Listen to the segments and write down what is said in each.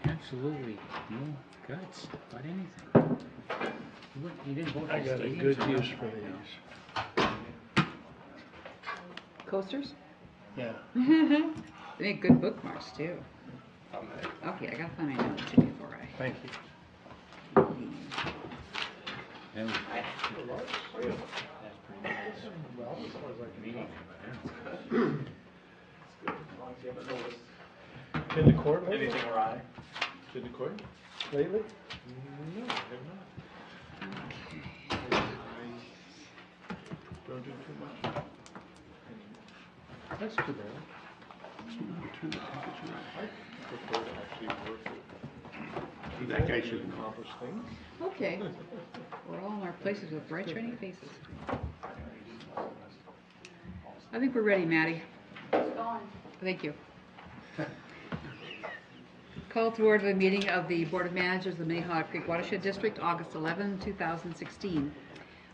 absolutely no guts about anything. You didn't vote for I got a stadiums good or use nothing? for these. Coasters? Yeah. They make good bookmarks too. Okay, I gotta find my notes here before I Thank you. leave. That was Been to court lately? Anything awry? Been to court? Lately? No, I have not. Don't do too much. That's too bad. I prefer to actually work with That guy should know. accomplish things. Okay, we're all in our places with bright shining faces. I think we're ready, Maddie. Thank you. Call to order the meeting of the Board of Managers of the Minnehaha Creek Watershed District, August 11, 2016.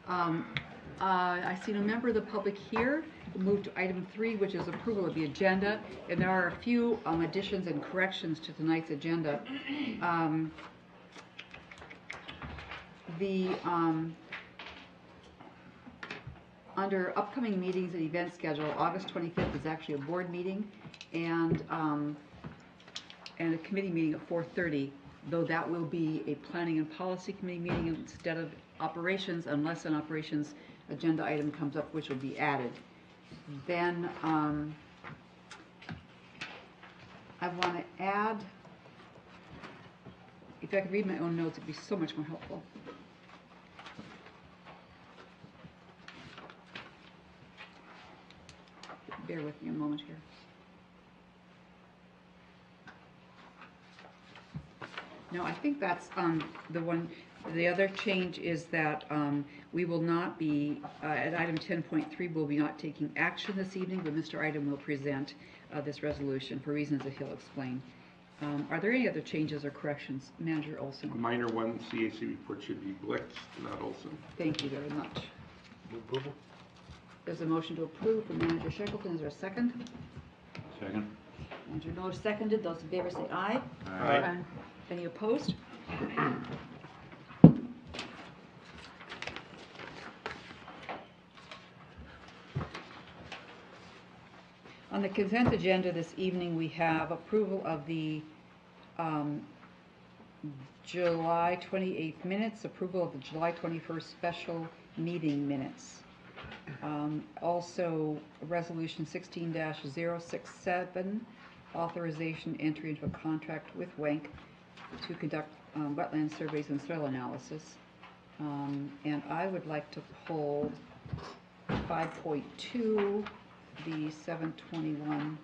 I see no member of the public here. We'll move to item 3, which is approval of the agenda. And there are a few additions and corrections to tonight's agenda. Under upcoming meetings and event schedule, August 25th is actually a board meeting and a committee meeting at 4:30, though that will be a planning and policy committee meeting instead of operations, unless an operations agenda item comes up, which will be added. Then I want to add, if I could read my own notes, it'd be so much more helpful. Bear with me a moment here. No, I think that's the one. The other change is that we will not be, at item 10.3, we'll be not taking action this evening, but Mr. Item will present this resolution for reasons that he'll explain. Are there any other changes or corrections? Manager Olson. Minor one, CAC report should be Blix, not Olson. Thank you very much. Move approval? There's a motion to approve from Manager Shackleton. Is there a second? second. Manager Miller seconded. Those in favor say aye. Aye. Any opposed? On the consent agenda this evening, we have approval of the July 28th minutes, approval of the July 21st special meeting minutes. Also, Resolution 16-067, authorization entry into a contract with WENC to conduct wetland surveys and soil analysis. And I would like to pull 5.2, the 721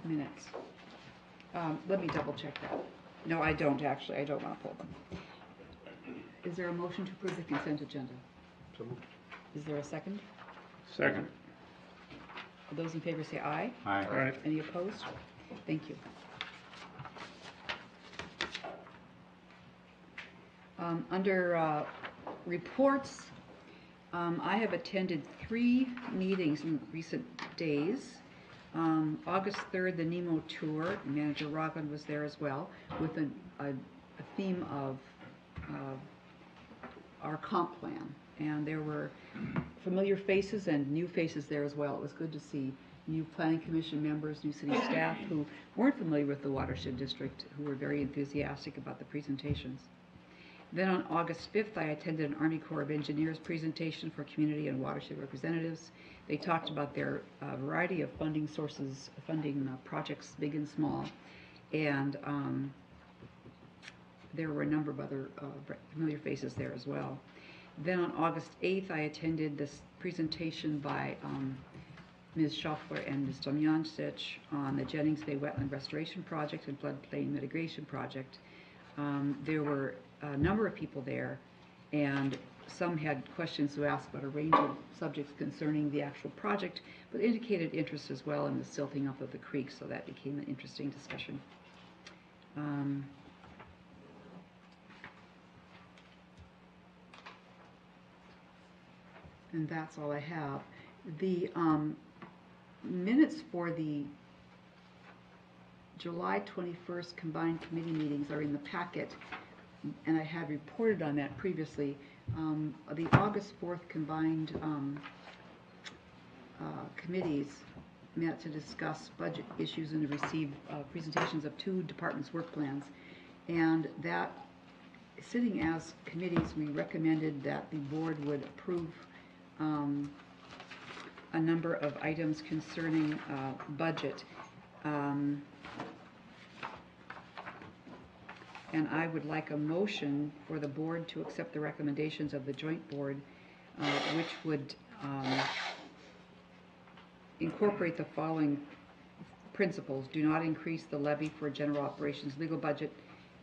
minutes. Let me double check that. No, I don't actually. I don't want to pull them. Is there a motion to approve the consent agenda? So moved. Is there a second? Second. Those in favor say aye. Aye. All right. Any opposed? Thank you. Under reports, I have attended 3 meetings in recent days. August 3rd, the NEMO tour. Manager Robin was there as well, with a theme of our comp plan. And there were familiar faces and new faces there as well. It was good to see new planning commission members, new city staff who weren't familiar with the watershed district, who were very enthusiastic about the presentations. Then on August 5th, I attended an Army Corps of Engineers presentation for community and watershed representatives. They talked about their variety of funding sources, funding projects big and small, and there were a number of other familiar faces there as well. Then on August 8th, I attended this presentation by Ms. Schaufler and Ms. Domjancic on the Jennings Bay Wetland Restoration Project and Floodplain Mitigation Project. There were a number of people there, and some had questions to ask about a range of subjects concerning the actual project, but indicated interest as well in the silting up of the creek, so that became an interesting discussion. And that's all I have. The minutes for the July 21st combined committee meetings are in the packet, and I had reported on that previously. The August 4th combined committees met to discuss budget issues and to receive presentations of 2 departments' work plans. And that, sitting as committees, we recommended that the board would approve a number of items concerning budget. And I would like a motion for the board to accept the recommendations of the joint board, which would incorporate the following principles. Do not increase the levy for general operations legal budget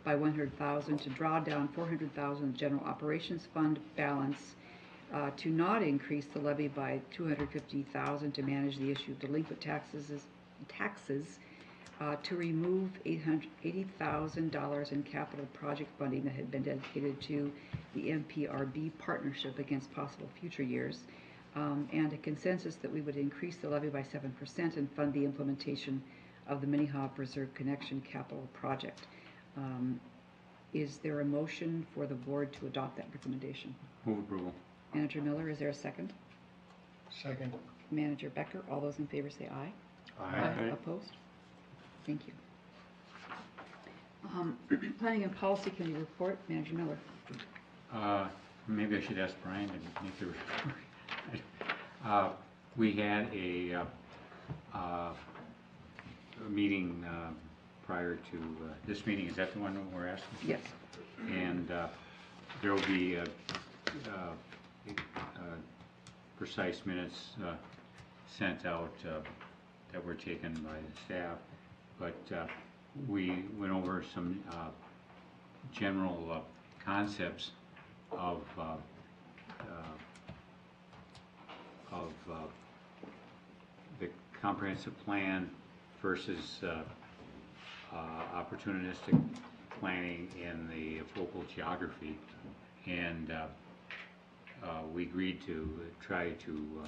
by $100,000, to draw down $400,000 general operations fund balance, to not increase the levy by $250,000 to manage the issue of delinquent taxes, to remove $80,000 in capital project funding that had been dedicated to the MPRB partnership against possible future years, and a consensus that we would increase the levy by 7% and fund the implementation of the Minnehaha Preserve Connection capital project. Is there a motion for the board to adopt that recommendation? Move approval. Manager Miller, is there a second? Second. Manager Becker, all those in favor say aye. Aye. Opposed? Thank you. Planning and Policy Committee report, Manager Miller. Maybe I should ask Brian to make the report. We had a meeting prior to this meeting. Is that the one we're asking? Yes. And there will be precise minutes sent out that were taken by the staff, but we went over some general concepts of the comprehensive plan versus opportunistic planning in the focal geography, and we agreed to try to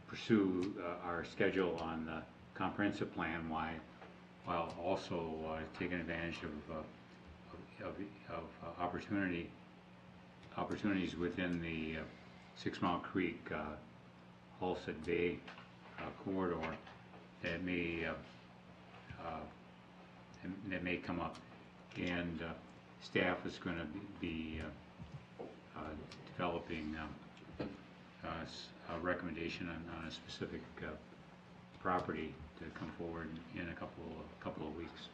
pursue our schedule on the comprehensive plan while also taking advantage of opportunities within the 6 Mile Creek Halsted Bay corridor that may come up, and staff is going to be developing a recommendation on a specific property to come forward in a couple of weeks,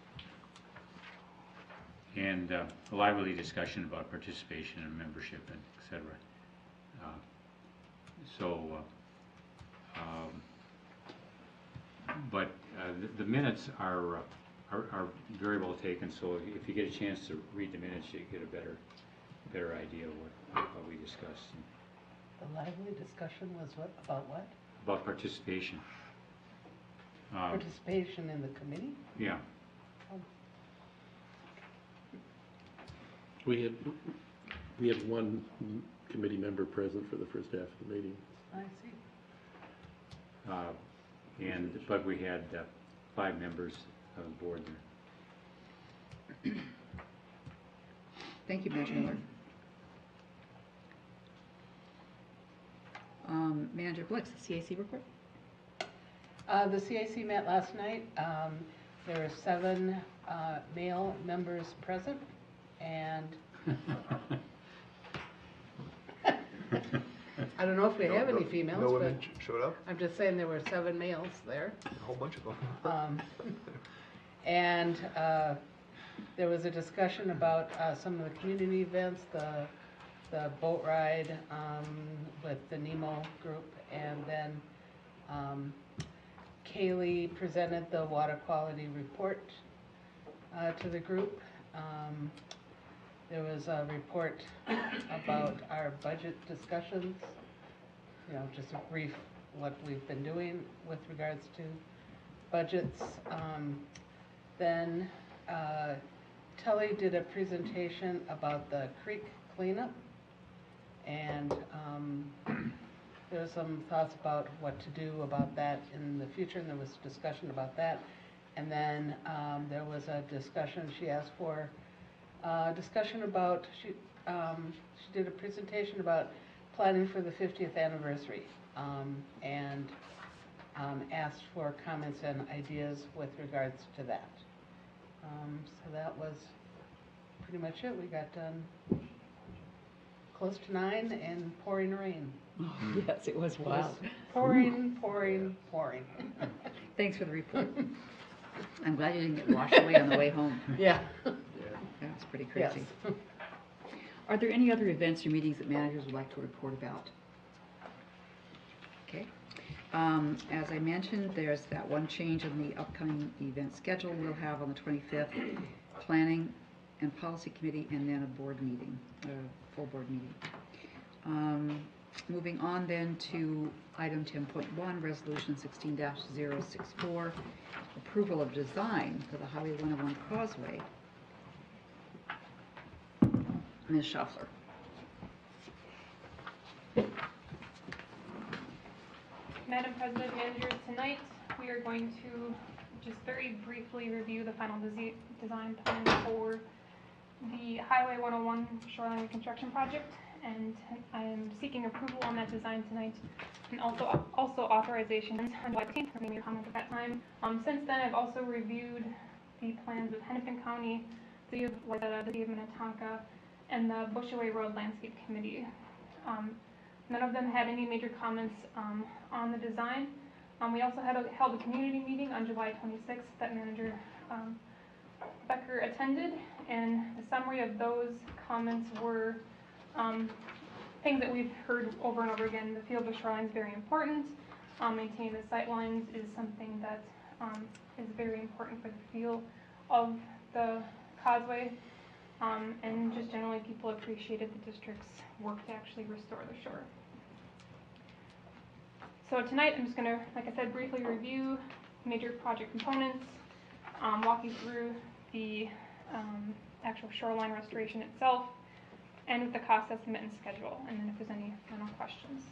and a lively discussion about participation and membership and etc. But the minutes are very well taken. So if you get a chance to read the minutes, you get a better idea of what we discussed. The lively discussion was what, about what? About participation. Participation in the committee? Yeah. We had one committee member present for the first half of the meeting. I see. But we had 5 members of the board there. Thank you, Manager Miller. Manager Blix, the CAC report. The CAC met last night. There were 7 male members present, and I don't know if we have any females, No but women showed up? I'm just saying there were 7 males there. A whole bunch of them. And there was a discussion about some of the community events, the boat ride with the NEMO group, and then Kaylee presented the water quality report to the group. There was a report about our budget discussions, just a brief what we've been doing with regards to budgets. Then Tully did a presentation about the creek cleanup, and there was some thoughts about what to do about that in the future, and there was discussion about that. And then there was a discussion, she asked for discussion about, she did a presentation about planning for the 50th anniversary, and asked for comments and ideas with regards to that. So that was pretty much it. We got done close to 9 and pouring rain. Yes, it was It was wild. pouring, pouring, pouring. Thanks for the report. I'm glad you didn't get washed away on the way home. Yeah. That's pretty Yes. crazy. Are there any other events or meetings that managers would like to report about? Okay. As I mentioned, there's that one change in the upcoming event schedule we'll have on the 25th, Planning and Policy Committee, and then a board meeting, a full board meeting. Moving on then to item 10.1, Resolution 16-064, approval of design for the Highway 101 Causeway. Ms. Schaffler. Madam President, managers, tonight we are going to just very briefly review the final design plan for the Highway 101 Shoreline Reconstruction Project, and I am seeking approval on that design tonight, and also authorization on July 15th, for me to comment at that time. Since then, I've also reviewed the plans with Hennepin County, the City of Minnetonka, and the Bushaway Road Landscape Committee. None of them had any major comments on the design. We also held a community meeting on July 26th that Manager Becker attended, and the summary of those comments were things that we've heard over and over again. The feel of the shoreline is very important. Maintaining the sight lines is something that is very important for the feel of the causeway. And just generally, people appreciated the district's work to actually restore the shore. So tonight, I'm just going to, like I said, briefly review major project components, walk you through the actual shoreline restoration itself, and with the cost estimate and schedule, and then if there's any final questions.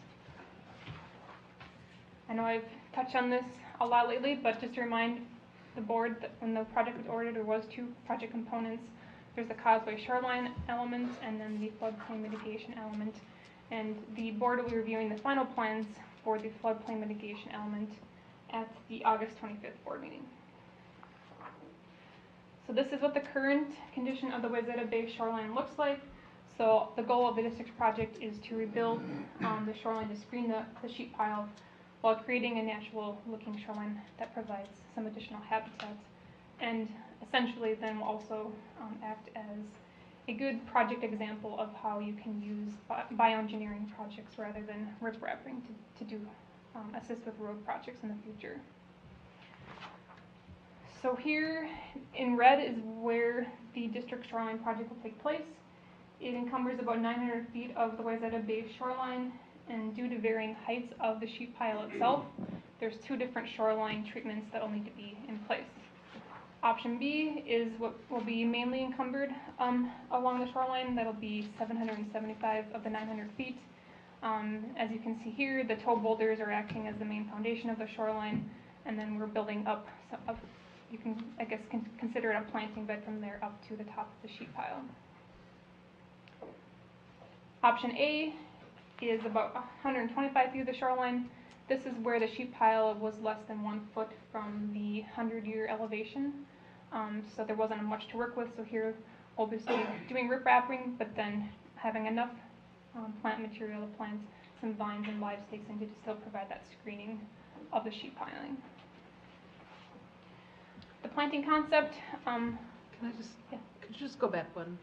I know I've touched on this a lot lately, but just to remind the board that when the project was ordered, there was 2 project components. There's the causeway shoreline element and then the floodplain mitigation element. And the board will be reviewing the final plans for the floodplain mitigation element at the August 25th board meeting. So this is what the current condition of the Wayzata Bay shoreline looks like. So the goal of the district's project is to rebuild the shoreline to screen the sheet pile while creating a natural looking shoreline that provides some additional habitat. And essentially then will also act as a good project example of how you can use bioengineering projects rather than riprapping to assist with road projects in the future. So here in red is where the district shoreline project will take place. It encumbers about 900 feet of the Wayzata Bay shoreline, and due to varying heights of the sheet pile itself, there's 2 different shoreline treatments that will need to be in place. Option B is what will be mainly encumbered along the shoreline. That'll be 775 of the 900 feet. As you can see here, the toe boulders are acting as the main foundation of the shoreline, and then we're building up. You can, I guess, consider it a planting bed from there up to the top of the sheet pile. Option A is about 125 feet of the shoreline. This is where the sheet pile was less than 1 foot from the 100-year elevation. So there wasn't much to work with. So here we'll be doing riprapping, but then having enough plant material to plant some vines and live stakes in to still provide that screening of the sheet piling. The planting concept. Can I just, Yeah. could you just go back one?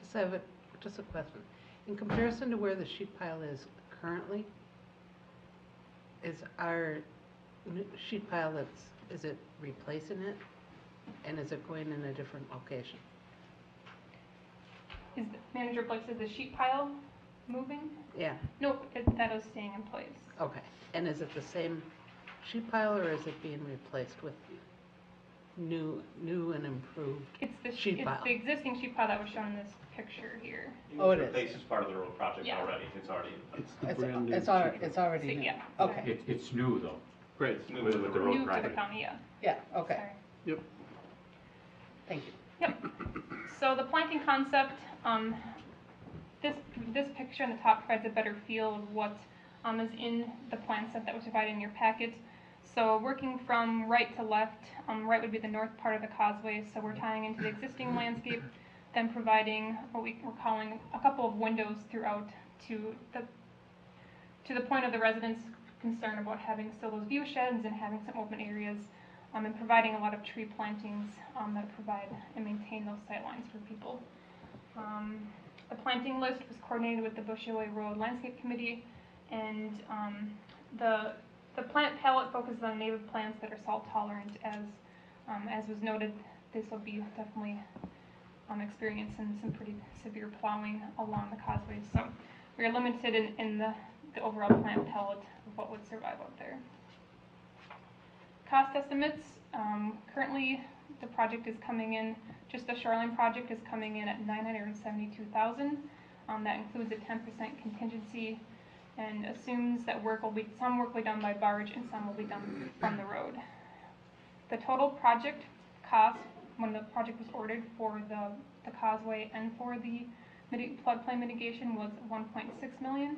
Just a question. In comparison to where the sheet pile is currently, is our sheet pile is it replacing it? And is it going in a different location? Is the manager places the sheet pile moving? Yeah, Nope, that is staying in place. okay. And is it the same sheet pile or is it being replaced with? new and improved? It's the, Sheet it's pile. the existing sheet pile that was shown in this picture here. Oh, it is. Replace is part of the road project Yeah. already, it's already in place. It's the brand new. It's So, already new. yeah. Okay, It's new though, Right. It's new with with the the road road. New to the project. county, yeah. yeah, okay, Sorry. Yep. thank you. Yep. So the planting concept, this picture on the top provides a better feel of what is in the plan set that was provided in your packet. So working from right to left, right would be the north part of the causeway, so we're tying into the existing landscape, then providing what we're calling a couple of windows throughout to the point of the residents' concern about having still those view sheds and having some open areas, and providing a lot of tree plantings that provide and maintain those sight lines for people. The planting list was coordinated with the Bushaway Road Landscape Committee, and the plant palette focuses on native plants that are salt tolerant. As was noted, this will be definitely experiencing some pretty severe plowing along the causeways. So we are limited in the overall plant palette of what would survive out there. Cost estimates, currently the project is coming in, just the shoreline project is coming in at $972,000. That includes a 10% contingency and assumes that some work will be done by barge and some will be done from the road. The total project cost when the project was ordered for the causeway and for the floodplain mitigation was $1.6 million.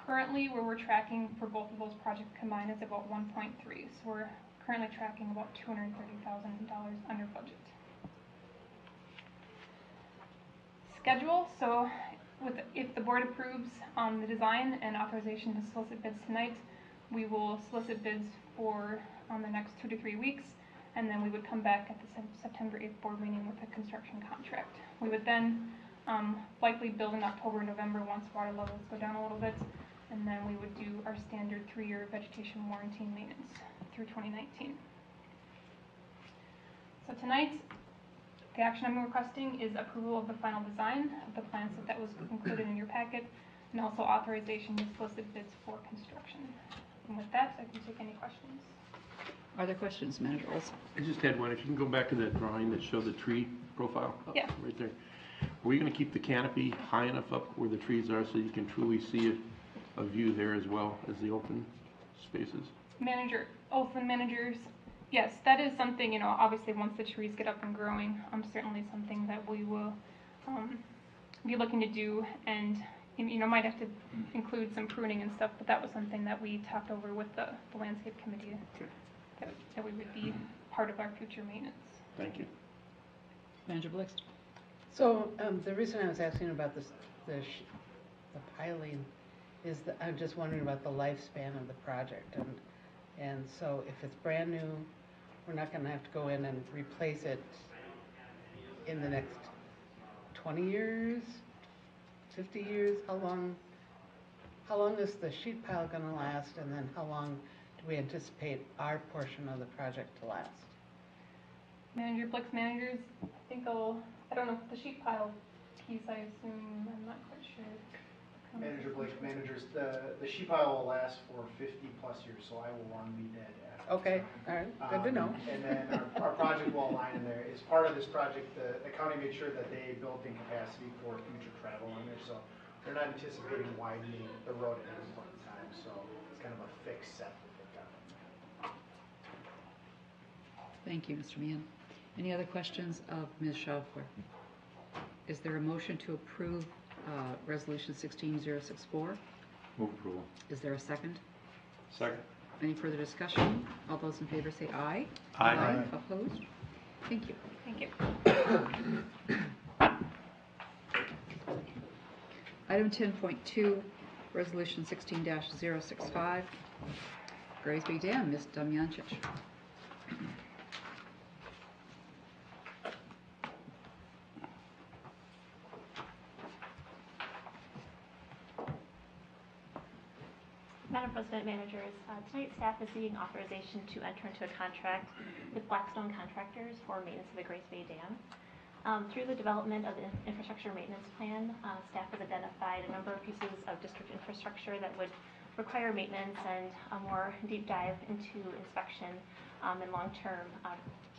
Currently, where we're tracking for both of those projects combined is about 1.3. So we're currently tracking about $230,000 under budget. Schedule. So if the board approves the design and authorization to solicit bids tonight, we will solicit bids for the next 2 to 3 weeks, and then we would come back at the September 8th board meeting with a construction contract. We would then likely build in October and November once water levels go down a little bit, and then we would do our standard 3-year vegetation warranty and maintenance through 2019. So tonight, the action I'm requesting is approval of the final design of the plan set that was included in your packet, and also authorization to solicit bids for construction. And with that, I can take any questions. Are there questions, Manager Olson? I just had one. If you can go back to that drawing that showed the tree profile. Up Yeah. Right there. Are we going to keep the canopy high enough up where the trees are so you can truly see a view there as well as the open spaces? Manager, Olson managers, yes, that is something, obviously once the trees get up and growing, certainly something that we will be looking to do, and might have to include some pruning and stuff, but that was something that we talked over with the landscape committee, that we would be part of our future maintenance. Thank you. Manager Blixt? So the reason I was asking about the piling is that I'm just wondering about the lifespan of the project, and so if it's brand new, we're not going to have to go in and replace it in the next 20 years, 50 years. How long is the sheet pile going to last, and then how long do we anticipate our portion of the project to last? Manager Blix managers, I don't know if the sheet pile piece, I assume, I'm not quite sure. Manager Blake, managers, the sheet pile will last for 50 plus years, so I will long be dead after. Okay, all right, good to know. And then our project will align in there. As part of this project, the county made sure that they built in capacity for future travel on there, so they're not anticipating widening the road at any point in time, so it's kind of a fixed set that they've got. Thank you, Mr. Meehan. Any other questions of Ms. Schaufler? Is there a motion to approve Resolution 16064? Move approval. Is there a second? Second. Any further discussion? All those in favor say aye. Aye. Opposed? Thank you. Thank you. Item 10.2, Resolution 16-065, Grays Bay Dam, Ms. Damjancic. Madam President, managers, tonight staff is seeking authorization to enter into a contract with Blackstone Contractors for maintenance of the Grays Bay Dam. Through the development of the infrastructure maintenance plan, staff has identified a number of pieces of district infrastructure that would require maintenance and a more deep dive into inspection and long-term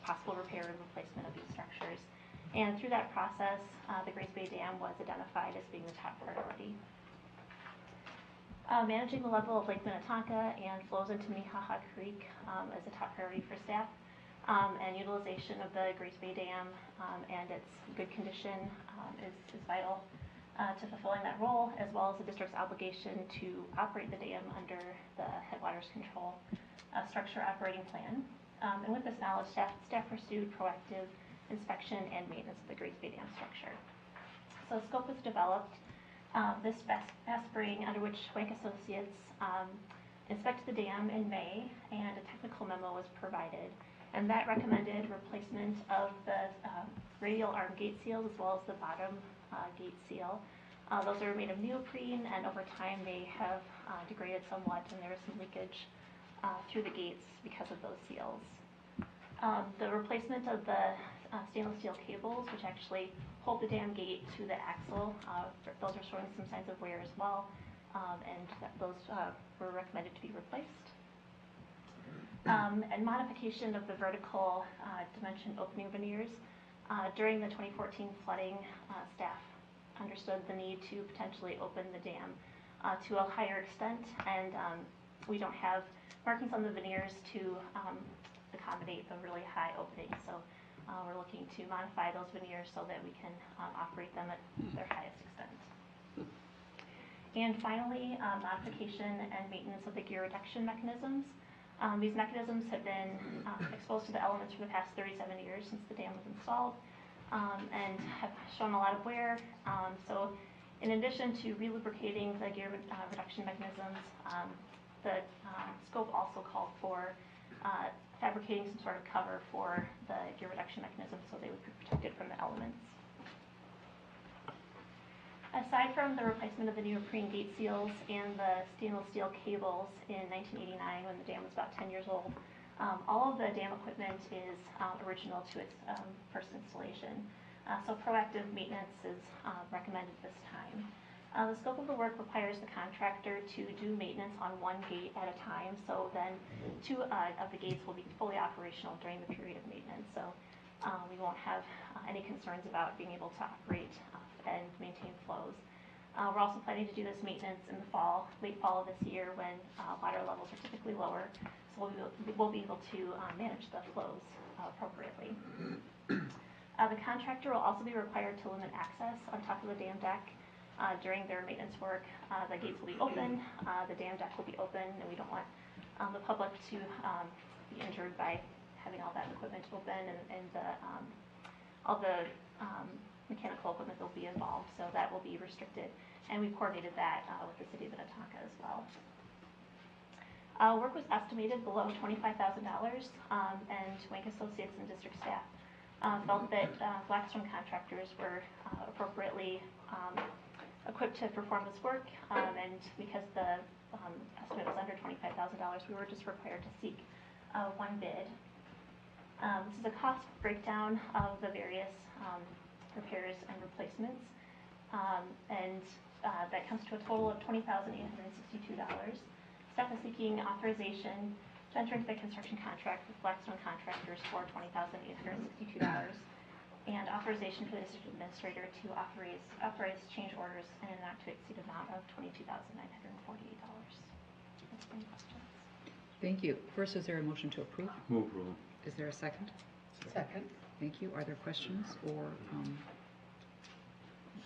possible repair and replacement of these structures. And through that process, the Grace Bay Dam was identified as being the top priority. Managing the level of Lake Minnetonka and flows into Minnehaha Creek is a top priority for staff. And utilization of the Grace Bay Dam and its good condition is vital to fulfilling that role, as well as the district's obligation to operate the dam under the Headwaters Control Structure Operating Plan. And with this knowledge, staff pursued proactive inspection and maintenance of the Grace Bay Dam structure. So scope was developed this past spring, under which Wank Associates inspected the dam in May, and a technical memo was provided. And that recommended replacement of the radial arm gate seals as well as the bottom gate seal. Those are made of neoprene, and over time they have degraded somewhat, and there is some leakage through the gates because of those seals. The replacement of the stainless steel cables, which actually hold the dam gate to the axle, those are showing some signs of wear as well, and those were recommended to be replaced. And modification of the vertical dimension opening veneers. During the 2014 flooding, staff understood the need to potentially open the dam to a higher extent, and we don't have markings on the veneers to accommodate the really high opening. So we're looking to modify those veneers so that we can operate them at their highest extent. And finally, modification and maintenance of the gear reduction mechanisms. These mechanisms have been exposed to the elements for the past 37 years since the dam was installed, and have shown a lot of wear. So in addition to relubricating the gear reduction mechanisms, the scope also called for fabricating some sort of cover for the gear reduction mechanism so they would be protected from the elements. Aside from the replacement of the neoprene gate seals and the stainless steel cables in 1989 when the dam was about 10 years old, all of the dam equipment is original to its first installation. So proactive maintenance is recommended this time. The scope of the work requires the contractor to do maintenance on one gate at a time, so then 2 of the gates will be fully operational during the period of maintenance. So we won't have any concerns about being able to operate and maintain flows. We're also planning to do this maintenance in the fall, late fall of this year, when water levels are typically lower, so we'll be able to manage the flows appropriately. The contractor will also be required to limit access on top of the dam deck during their maintenance work. The gates will be open, the dam deck will be open, and we don't want the public to be injured by having all that equipment open, and all the mechanical equipment that will be involved, so that will be restricted. And we coordinated that with the city of Minnetonka as well. Work was estimated below $25,000, and Wank Associates and district staff felt that Blackstone contractors were appropriately equipped to perform this work, and because the estimate was under $25,000, we were just required to seek one bid. This is a cost breakdown of the various repairs and replacements, and that comes to a total of $20,862. Staff is seeking authorization to enter into the construction contract with Blackstone Contractors for $20,862, and authorization for the district administrator to authorize change orders in a not to exceed amount of $22,948. That's any questions? Thank you. First, is there a motion to approve? Move approval. Is there a second? Second. Thank you. Are there questions or,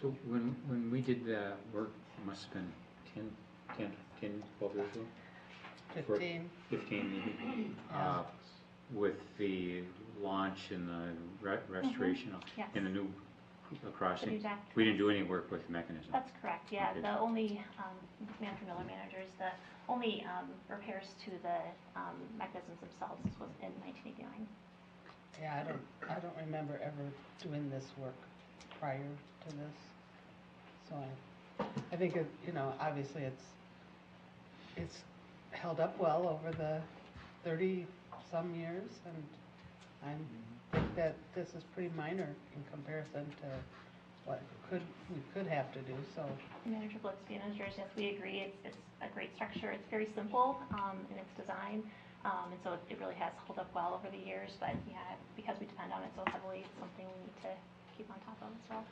So when we did that work, it must have been 12 years ago? 15. 15 maybe, Yeah. with the launch and the restoration Yes. and the new crossing. The new deck. We didn't do any work with the mechanism. That's correct, yeah. Okay. The only, Manfred Miller managers, the only repairs to the mechanisms themselves was in 1989. Yeah, I don't remember ever doing this work prior to this. So I think it, obviously it's held up well over the 30-some years, and I think that this is pretty minor in comparison to what we could have to do, so. Manager Blitzby, managers, yes, we agree. It's a great structure. It's very simple in its design. And so it really has held up well over the years, but yeah, because we depend on it so heavily, it's something we need to keep on top of as well.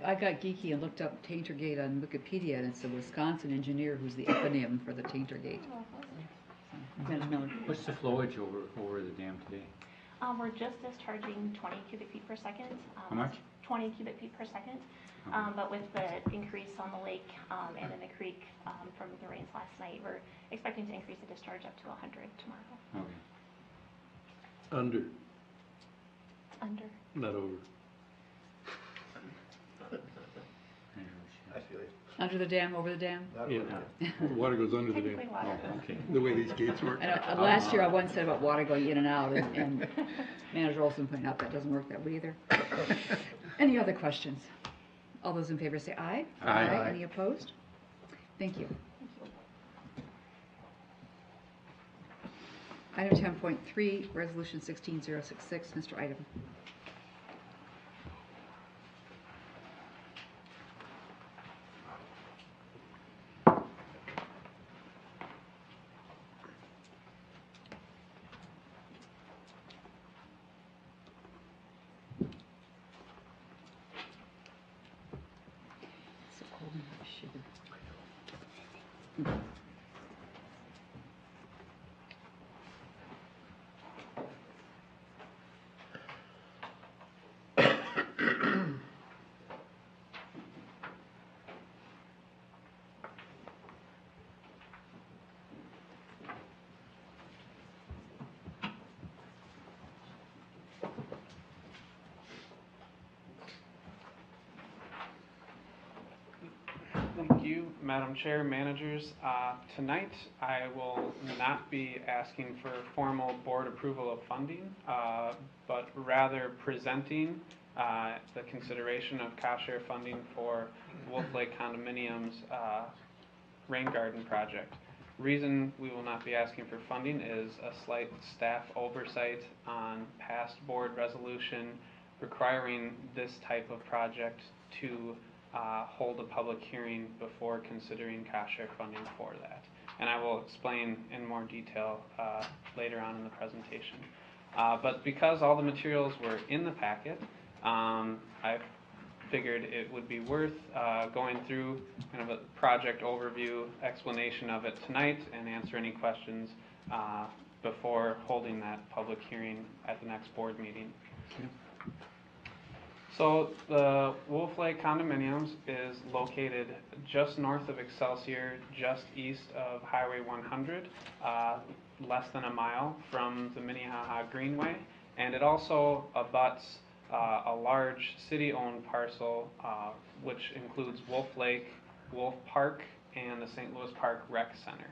I got geeky and looked up Tainter Gate on Wikipedia, and it's a Wisconsin engineer who's the eponym for the Tainter Gate. Ms. Miller. What's the flowage over the dam today? We're just discharging 20 cubic feet per second. How much? 20 cubic feet per second. But with the increase on the lake and in the creek from the rains last night, we're expecting to increase the discharge up to 100 tomorrow. Okay. Under. Not over. I feel you. Under the dam, over the dam? Not Yeah. really. Water goes under the Technically dam. water. Oh, okay. The way these gates work. I know, last year I once said about water going in and out, and Manager Olson pointed out that doesn't work that way either. Any other questions? All those in favor say aye. Aye. Any opposed? Thank you. Item 10.3, Resolution 16066, Mr. Item. So cold and I shiver. Thank you, Madam Chair, managers. Tonight, I will not be asking for formal board approval of funding, but rather presenting the consideration of cost share funding for Wolf Lake Condominium's rain garden project. Reason we will not be asking for funding is a slight staff oversight on past board resolution requiring this type of project to hold a public hearing before considering cost share funding for that. And I will explain in more detail later on in the presentation. But because all the materials were in the packet, I figured it would be worth going through kind of a project overview explanation of it tonight and answer any questions before holding that public hearing at the next board meeting. So the Wolf Lake Condominiums is located just north of Excelsior, just east of Highway 100, less than a mile from the Minnehaha Greenway, and it also abuts a large city-owned parcel which includes Wolf Lake, Wolf Park, and the St. Louis Park Rec Center.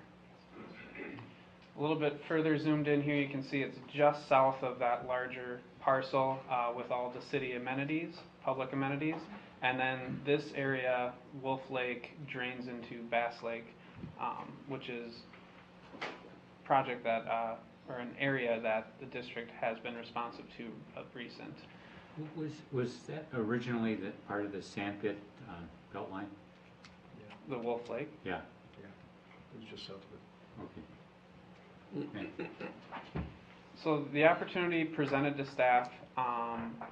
A little bit further zoomed in here, you can see it's just south of that larger parcel with all the city amenities, public amenities. And then this area, Wolf Lake, drains into Bass Lake, which is a project that, or an area that the district has been responsive to of recent. Was that originally the part of the Sandpit Beltline? The Wolf Lake? Yeah. It was just south of it. Okay. Okay. So the opportunity presented to staff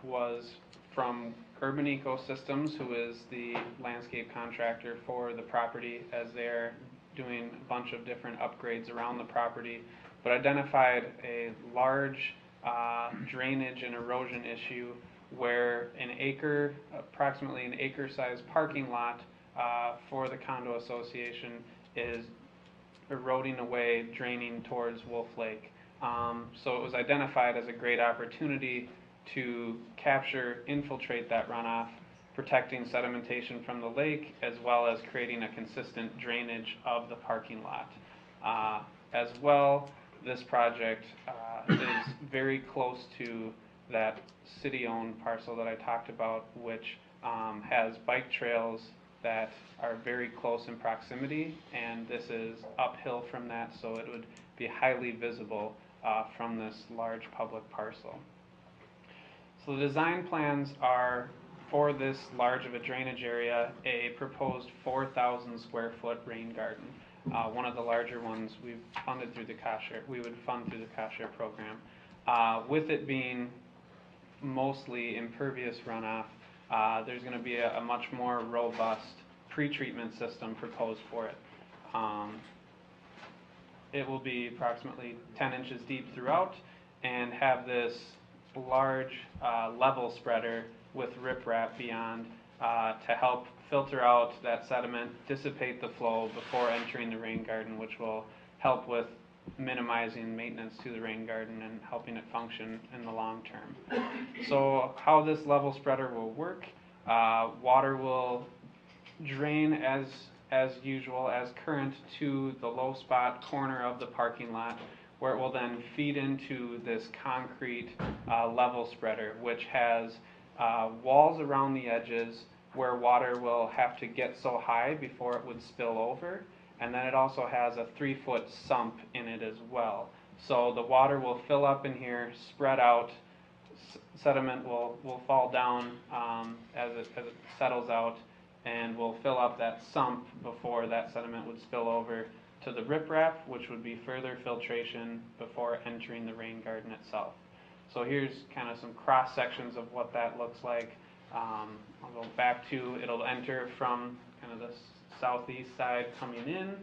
was from Urban Ecosystems, who is the landscape contractor for the property, as they're doing a bunch of different upgrades around the property, but identified a large drainage and erosion issue where approximately an acre-sized parking lot for the condo association is eroding away, draining towards Wolf Lake. So it was identified as a great opportunity to capture, infiltrate that runoff, protecting sedimentation from the lake, as well as creating a consistent drainage of the parking lot. As well, this project is very close to that city-owned parcel that I talked about, which has bike trails that are very close in proximity, and this is uphill from that, so it would be highly visible from this large public parcel. So the design plans are for this large of a drainage area, a proposed 4,000 square foot rain garden. One of the larger ones we've funded through the cost share, we would fund through the cost share program. With it being mostly impervious runoff, there's going to be a much more robust pretreatment system proposed for it. It will be approximately 10 inches deep throughout and have this large level spreader with riprap beyond to help filter out that sediment, dissipate the flow before entering the rain garden, which will help with minimizing maintenance to the rain garden and helping it function in the long term. So how this level spreader will work, water will drain as usual, as current, to the low spot corner of the parking lot, where it will then feed into this concrete level spreader, which has walls around the edges where water will have to get so high before it would spill over. And then it also has a 3-foot sump in it as well. So the water will fill up in here, spread out, sediment will fall down as it settles out, and will fill up that sump before that sediment would spill over to the riprap, which would be further filtration before entering the rain garden itself. So here's kind of some cross sections of what that looks like. I'll go back to, it'll enter from kind of the southeast side coming in,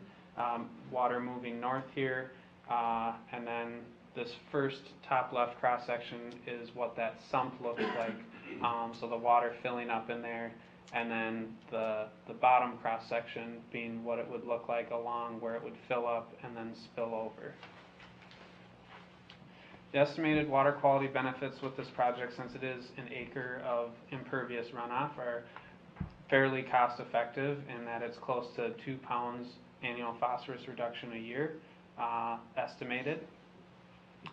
water moving north here, and then this first top left cross section is what that sump looks like. So the water filling up in there, and then the bottom cross section being what it would look like along where it would fill up and then spill over. The estimated water quality benefits with this project, since it is an acre of impervious runoff, are fairly cost effective in that it's close to 2 pounds annual phosphorus reduction a year estimated,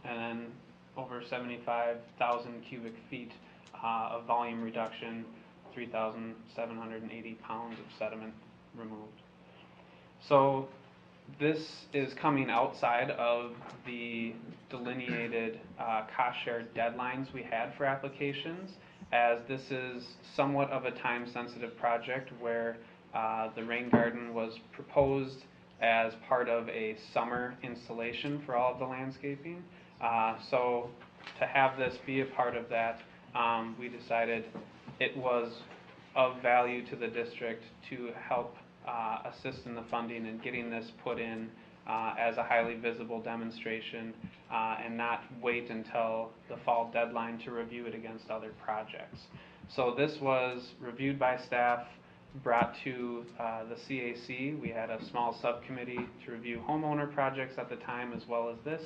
and then over 75,000 cubic feet of volume reduction, 3,780 pounds of sediment removed. So this is coming outside of the delineated cost share deadlines we had for applications, as this is somewhat of a time-sensitive project where the rain garden was proposed as part of a summer installation for all of the landscaping. So to have this be a part of that, we decided it was of value to the district to help assist in the funding and getting this put in as a highly visible demonstration and not wait until the fall deadline to review it against other projects. So this was reviewed by staff, brought to the CAC. We had a small subcommittee to review homeowner projects at the time as well as this,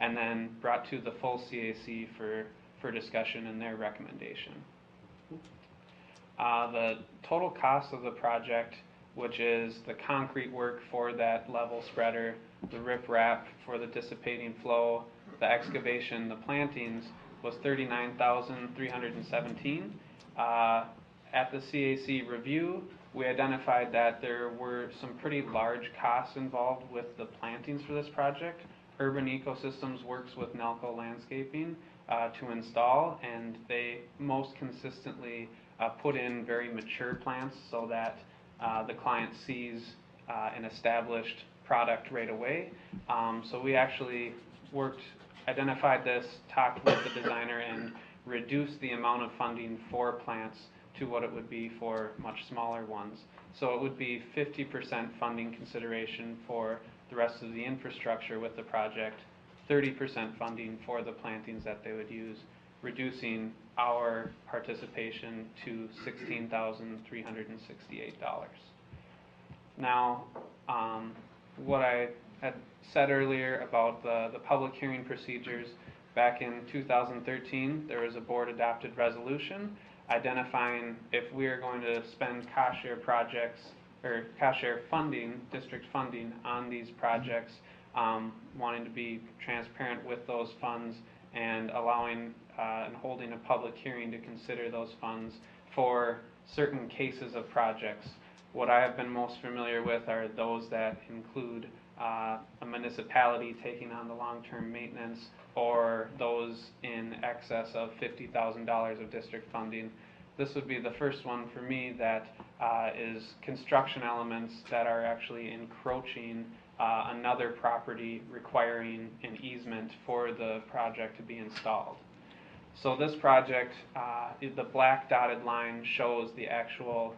and then brought to the full CAC for discussion and their recommendation. The total cost of the project, which is the concrete work for that level spreader, the riprap for the dissipating flow, the excavation, the plantings, was $39,317. At the CAC review, we identified that there were some pretty large costs involved with the plantings for this project. Urban Ecosystems works with Nelco Landscaping to install, and they most consistently put in very mature plants so that the client sees an established product right away. So we actually identified this, talked with the designer, and reduced the amount of funding for plants to what it would be for much smaller ones. So it would be 50% funding consideration for the rest of the infrastructure with the project, 30% funding for the plantings that they would use, reducing our participation to $16,368. Now, what I had said earlier about the public hearing procedures, back in 2013, there was a board-adopted resolution identifying if we are going to spend cost share projects, or cost share funding, district funding on these projects, wanting to be transparent with those funds and allowing and holding a public hearing to consider those funds for certain cases of projects. What I have been most familiar with are those that include a municipality taking on the long-term maintenance, or those in excess of $50,000 of district funding. This would be the first one for me that is construction elements that are actually encroaching another property requiring an easement for the project to be installed. So this project, the black dotted line shows the actual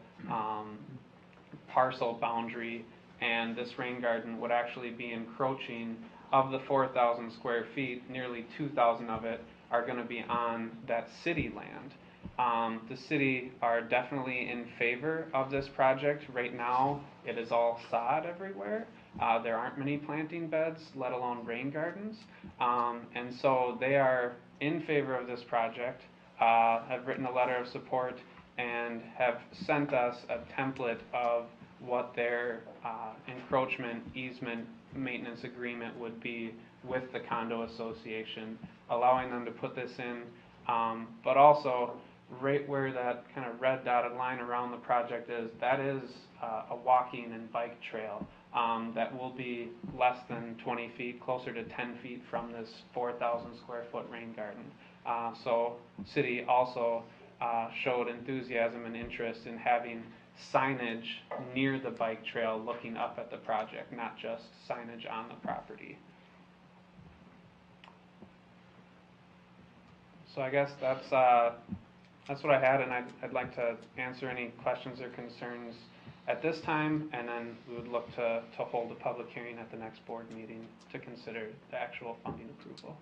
parcel boundary, and this rain garden would actually be encroaching. Of the 4,000 square feet, nearly 2,000 of it are going to be on that city land. The city are definitely in favor of this project. Right now, it is all sod everywhere. There aren't many planting beds, let alone rain gardens. And so they are in favor of this project, have written a letter of support, and have sent us a template of what their encroachment easement maintenance agreement would be with the condo association, allowing them to put this in, but also right where that kind of red dotted line around the project is, that is a walking and bike trail that will be less than 20 feet, closer to 10 feet from this 4,000 square foot rain garden. So city also showed enthusiasm and interest in having signage near the bike trail looking up at the project, not just signage on the property. So I guess that's what I had, and I'd like to answer any questions or concerns at this time, and then we would look to hold a public hearing at the next board meeting to consider the actual funding approval.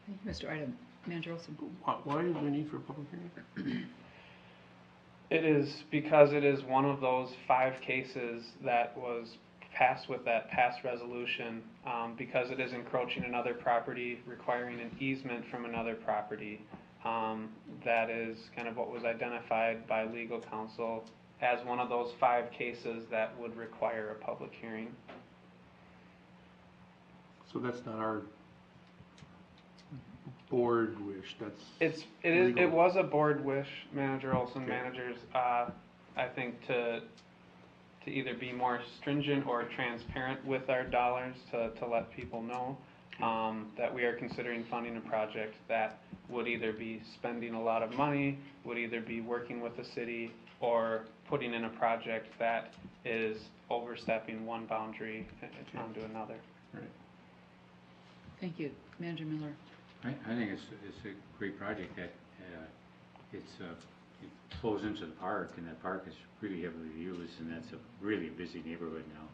Thank you, Mr. Ida. Manager Olson. Why is there need for a public hearing? It is because it is one of those 5 cases that was passed with that past resolution, because it is encroaching another property, requiring an easement from another property. That is kind of what was identified by legal counsel as one of those 5 cases that would require a public hearing. So that's not our board wish, that's... It was a board wish, Manager Olson, Okay. managers, I think to either be more stringent or transparent with our dollars to let people know that we are considering funding a project that would either be spending a lot of money, would either be working with the city, or putting in a project that is overstepping one boundary onto another. Right. Thank you. Manager Miller. I think it's a great project that it flows into the park, and that park is really heavily used, and that's a really busy neighborhood now.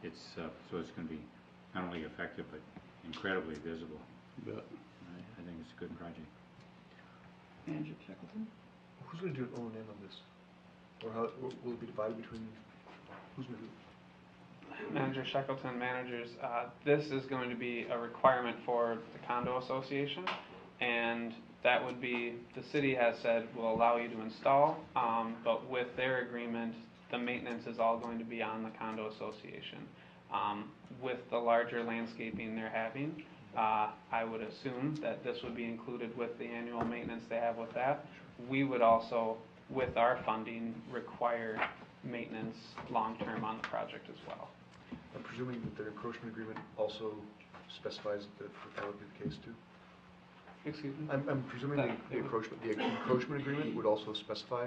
It's so it's going to be not only effective but incredibly visible. But I think it's a good project. Manager Shackleton. Who's gonna do an O&M on this? Or how, will it be divided between, who's gonna do it? Manager Shackleton, managers, this is going to be a requirement for the condo association, and that would be, the city has said will allow you to install, but with their agreement, the maintenance is all going to be on the condo association. With the larger landscaping they're having, I would assume that this would be included with the annual maintenance they have with that. We would also, with our funding, require maintenance long-term on the project as well. I'm presuming that their encroachment agreement also specifies that that would be the case too? Excuse me? I'm presuming the encroachment agreement would also specify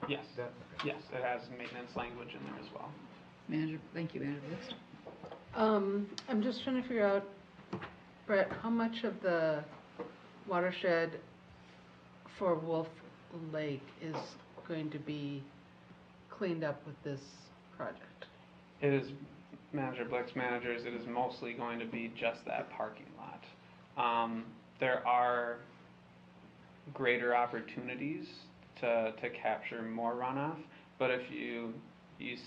Yes, that? yes, it has maintenance language in there as well. Manager, thank you, Manager List. I'm just trying to figure out, Brett, how much of the watershed for Wolf Lake is going to be cleaned up with this project? It is, Manager Blix, managers, it is mostly going to be just that parking lot. There are greater opportunities to capture more runoff, but if you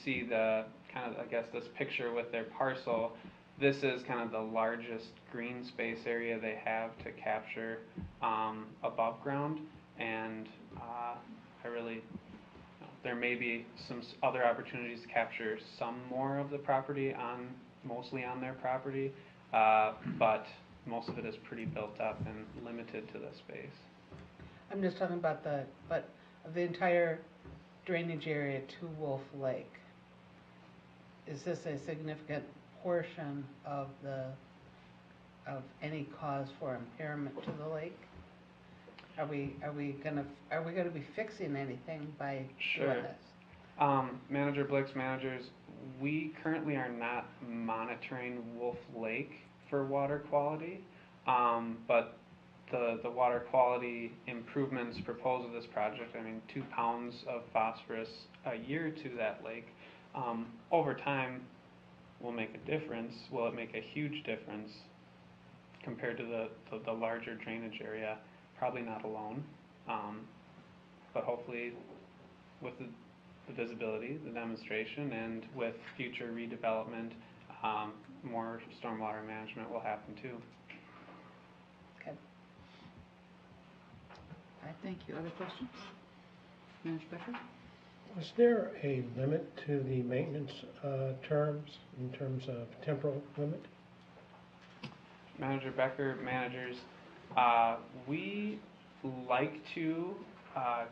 see the kind of, I guess, this picture with their parcel, this is kind of the largest green space area they have to capture above ground, and I really, there may be some other opportunities to capture some more of the property mostly on their property, but most of it is pretty built up and limited to the space. I'm just talking about the entire drainage area to Wolf Lake. Is this a significant portion of any cause for impairment to the lake? Are we gonna be fixing anything by doing Sure. this? Manager Blix, managers, we currently are not monitoring Wolf Lake for water quality, but the water quality improvements proposed with this project, I mean, 2 pounds of phosphorus a year to that lake, over time will make a difference. Will it make a huge difference compared to the larger drainage area? Probably not alone, but hopefully with the visibility, the demonstration, and with future redevelopment, more stormwater management will happen too. Okay. All right, thank you. Other questions? Manager Becker? Was there a limit to the maintenance terms, in terms of temporal limit? Manager Becker, managers, we like to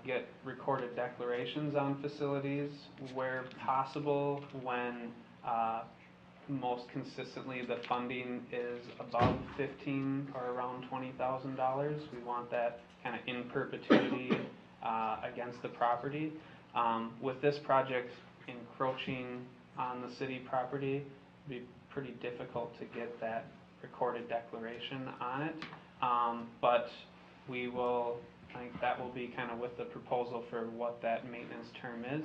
get recorded declarations on facilities where possible, when most consistently the funding is above 15 or around $20,000. We want that kind of in perpetuity against the property. With this project encroaching on the city property, it'd be pretty difficult to get that recorded declaration on it. But we will, I think that will be kind of with the proposal for what that maintenance term is.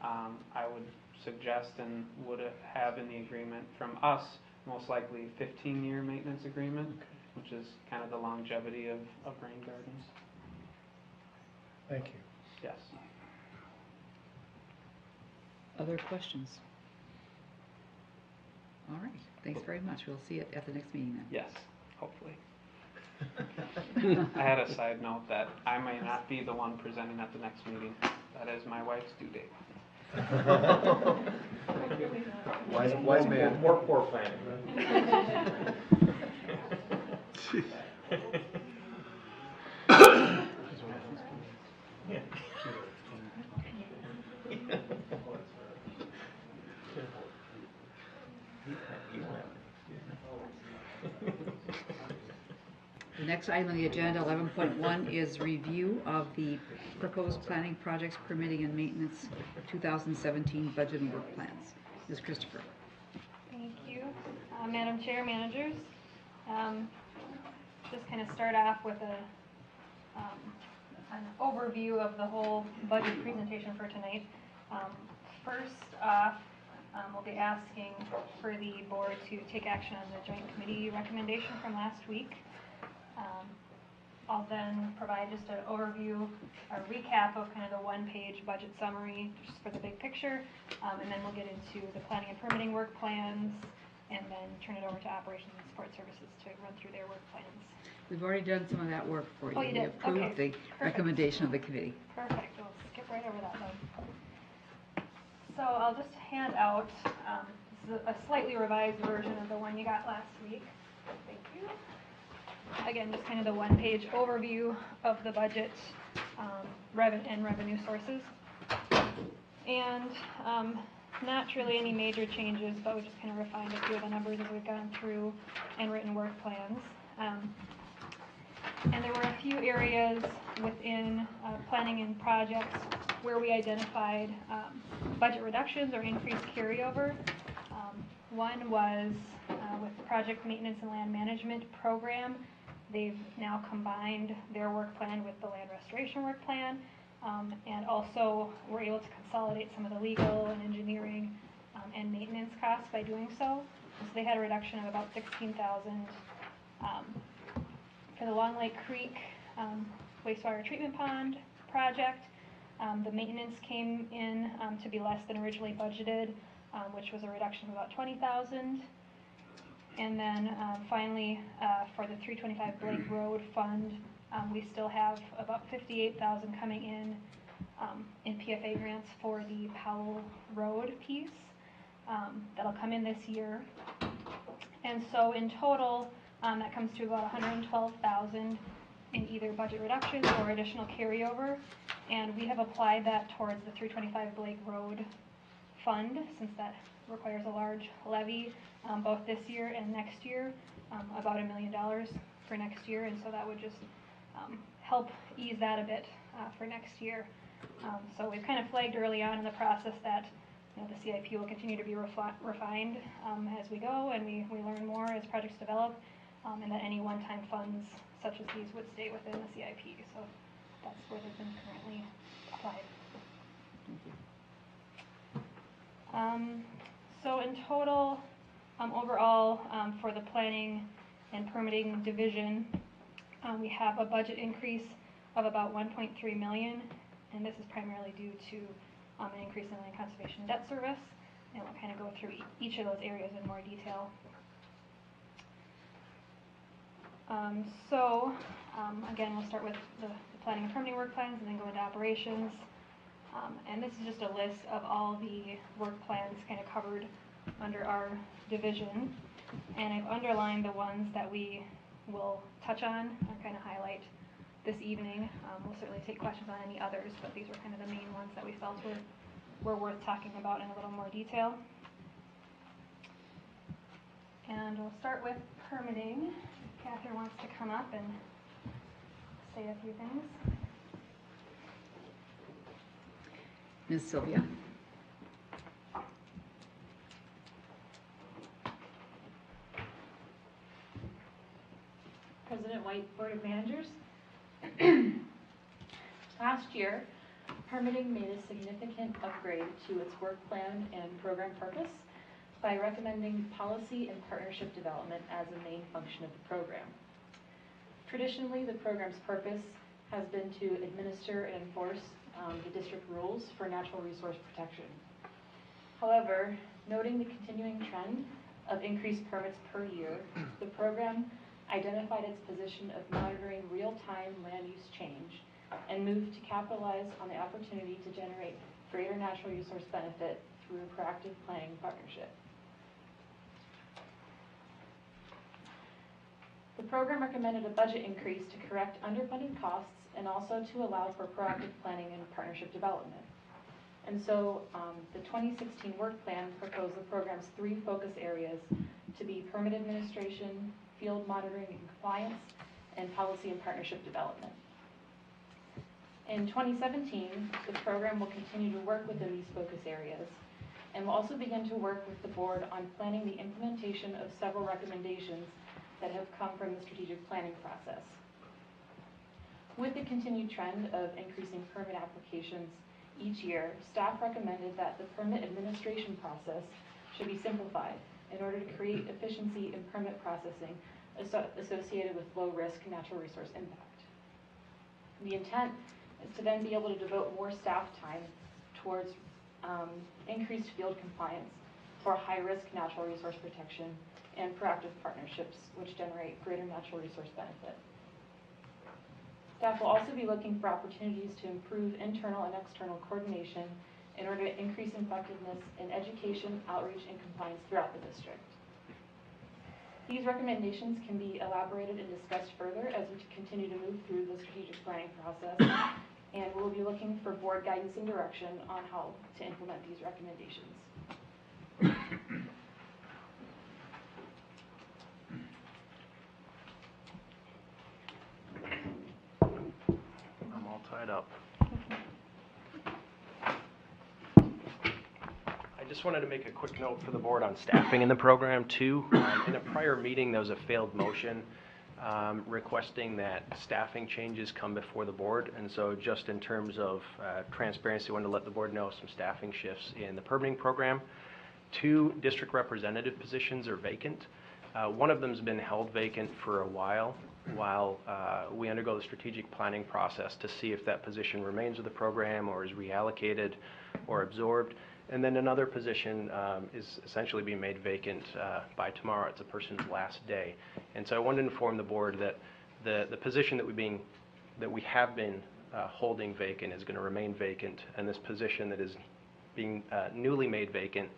I would suggest and would have in the agreement from us, most likely 15-year maintenance agreement, which is kind of the longevity of rain gardens. Thank you. Yes. Other questions? All right, thanks very much. We'll see you at the next meeting then. Yes, hopefully. I had a side note that I may not be the one presenting at the next meeting. That is my wife's due date. Wise man. More poor planning. The next item on the agenda, 11.1, is review of the proposed planning projects, permitting and maintenance 2017 budget and work plans. Ms. Christopher. Thank you. Madam Chair, managers, just kind of start off with an overview of the whole budget presentation for tonight. First off, we'll be asking for the board to take action on the joint committee recommendation from last week. I'll then provide just an overview, a recap of kind of the one-page budget summary just for the big picture, and then we'll get into the planning and permitting work plans, and then turn it over to operations and support services to run through their work plans. We've already done some of that work for you. Oh, you did? We approved Okay. the Perfect. recommendation of the committee. Perfect, we'll skip right over that then. So I'll just hand out, this is a slightly revised version of the one you got last week. Thank you. Again, just kind of the one-page overview of the budget and revenue sources. And not really any major changes, but we just kind of refined a few of the numbers as we've gone through and written work plans. And there were a few areas within planning and projects where we identified budget reductions or increased carryover. One was with the project maintenance and land management program. They've now combined their work plan with the land restoration work plan, and also were able to consolidate some of the legal and engineering and maintenance costs by doing so. So they had a reduction of about $16,000. For the Long Lake Creek wastewater treatment pond project, the maintenance came in to be less than originally budgeted, which was a reduction of about $20,000. And then finally, for the 325 Blake Road Fund, we still have about $58,000 coming in PFA grants for the Powell Road piece. That'll come in this year. And so in total, that comes to about $112,000 in either budget reductions or additional carryover. And we have applied that towards the 325 Blake Road Fund, since that requires a large levy both this year and next year, about $1 million for next year, and so that would just help ease that a bit for next year. So we've kind of flagged early on in the process that the CIP will continue to be refined as we go and we learn more as projects develop, and that any one-time funds such as these would stay within the CIP. So that's where they've been currently applied. So in total, overall, for the planning and permitting division, we have a budget increase of about 1.3 million, and this is primarily due to an increase in land conservation debt service, and we'll kind of go through each of those areas in more detail. Again, we'll start with the planning and permitting work plans and then go into operations. And this is just a list of all the work plans kind of covered under our division. And I've underlined the ones that we will touch on and kind of highlight this evening. We'll certainly take questions on any others, but these were kind of the main ones that we felt were worth talking about in a little more detail. And we'll start with permitting. Catherine wants to come up and say a few things. Ms. Sylvia. President White, Board of Managers. Last year, permitting made a significant upgrade to its work plan and program purpose by recommending policy and partnership development as a main function of the program. Traditionally, the program's purpose has been to administer and enforce the district rules for natural resource protection. However, noting the continuing trend of increased permits per year, the program identified its position of monitoring real-time land use change and moved to capitalize on the opportunity to generate greater natural resource benefit through proactive planning partnership. The program recommended a budget increase to correct underfunded costs and also to allow for proactive planning and partnership development. And so the 2016 work plan proposed the program's 3 focus areas to be permit administration, field monitoring and compliance, and policy and partnership development. In 2017, the program will continue to work within these focus areas and will also begin to work with the board on planning the implementation of several recommendations that have come from the strategic planning process. With the continued trend of increasing permit applications each year, staff recommended that the permit administration process should be simplified in order to create efficiency in permit processing associated with low-risk natural resource impact. The intent is to then be able to devote more staff time towards increased field compliance for high-risk natural resource protection and proactive partnerships which generate greater natural resource benefit. Staff will also be looking for opportunities to improve internal and external coordination in order to increase effectiveness in education, outreach, and compliance throughout the district. These recommendations can be elaborated and discussed further as we continue to move through the strategic planning process, and we'll be looking for board guidance and direction on how to implement these recommendations. I'm all tied up. I just wanted to make a quick note for the board on staffing in the program too. In a prior meeting, there was a failed motion requesting that staffing changes come before the board. And so just in terms of transparency, I wanted to let the board know some staffing shifts in the permitting program. 2 district representative positions are vacant. One of them has been held vacant for a while we undergo the strategic planning process to see if that position remains with the program or is reallocated or absorbed. And then another position is essentially being made vacant by tomorrow. It's a person's last day. And so I wanted to inform the board that the position that we have been holding vacant is going to remain vacant, and this position that is being newly made vacant,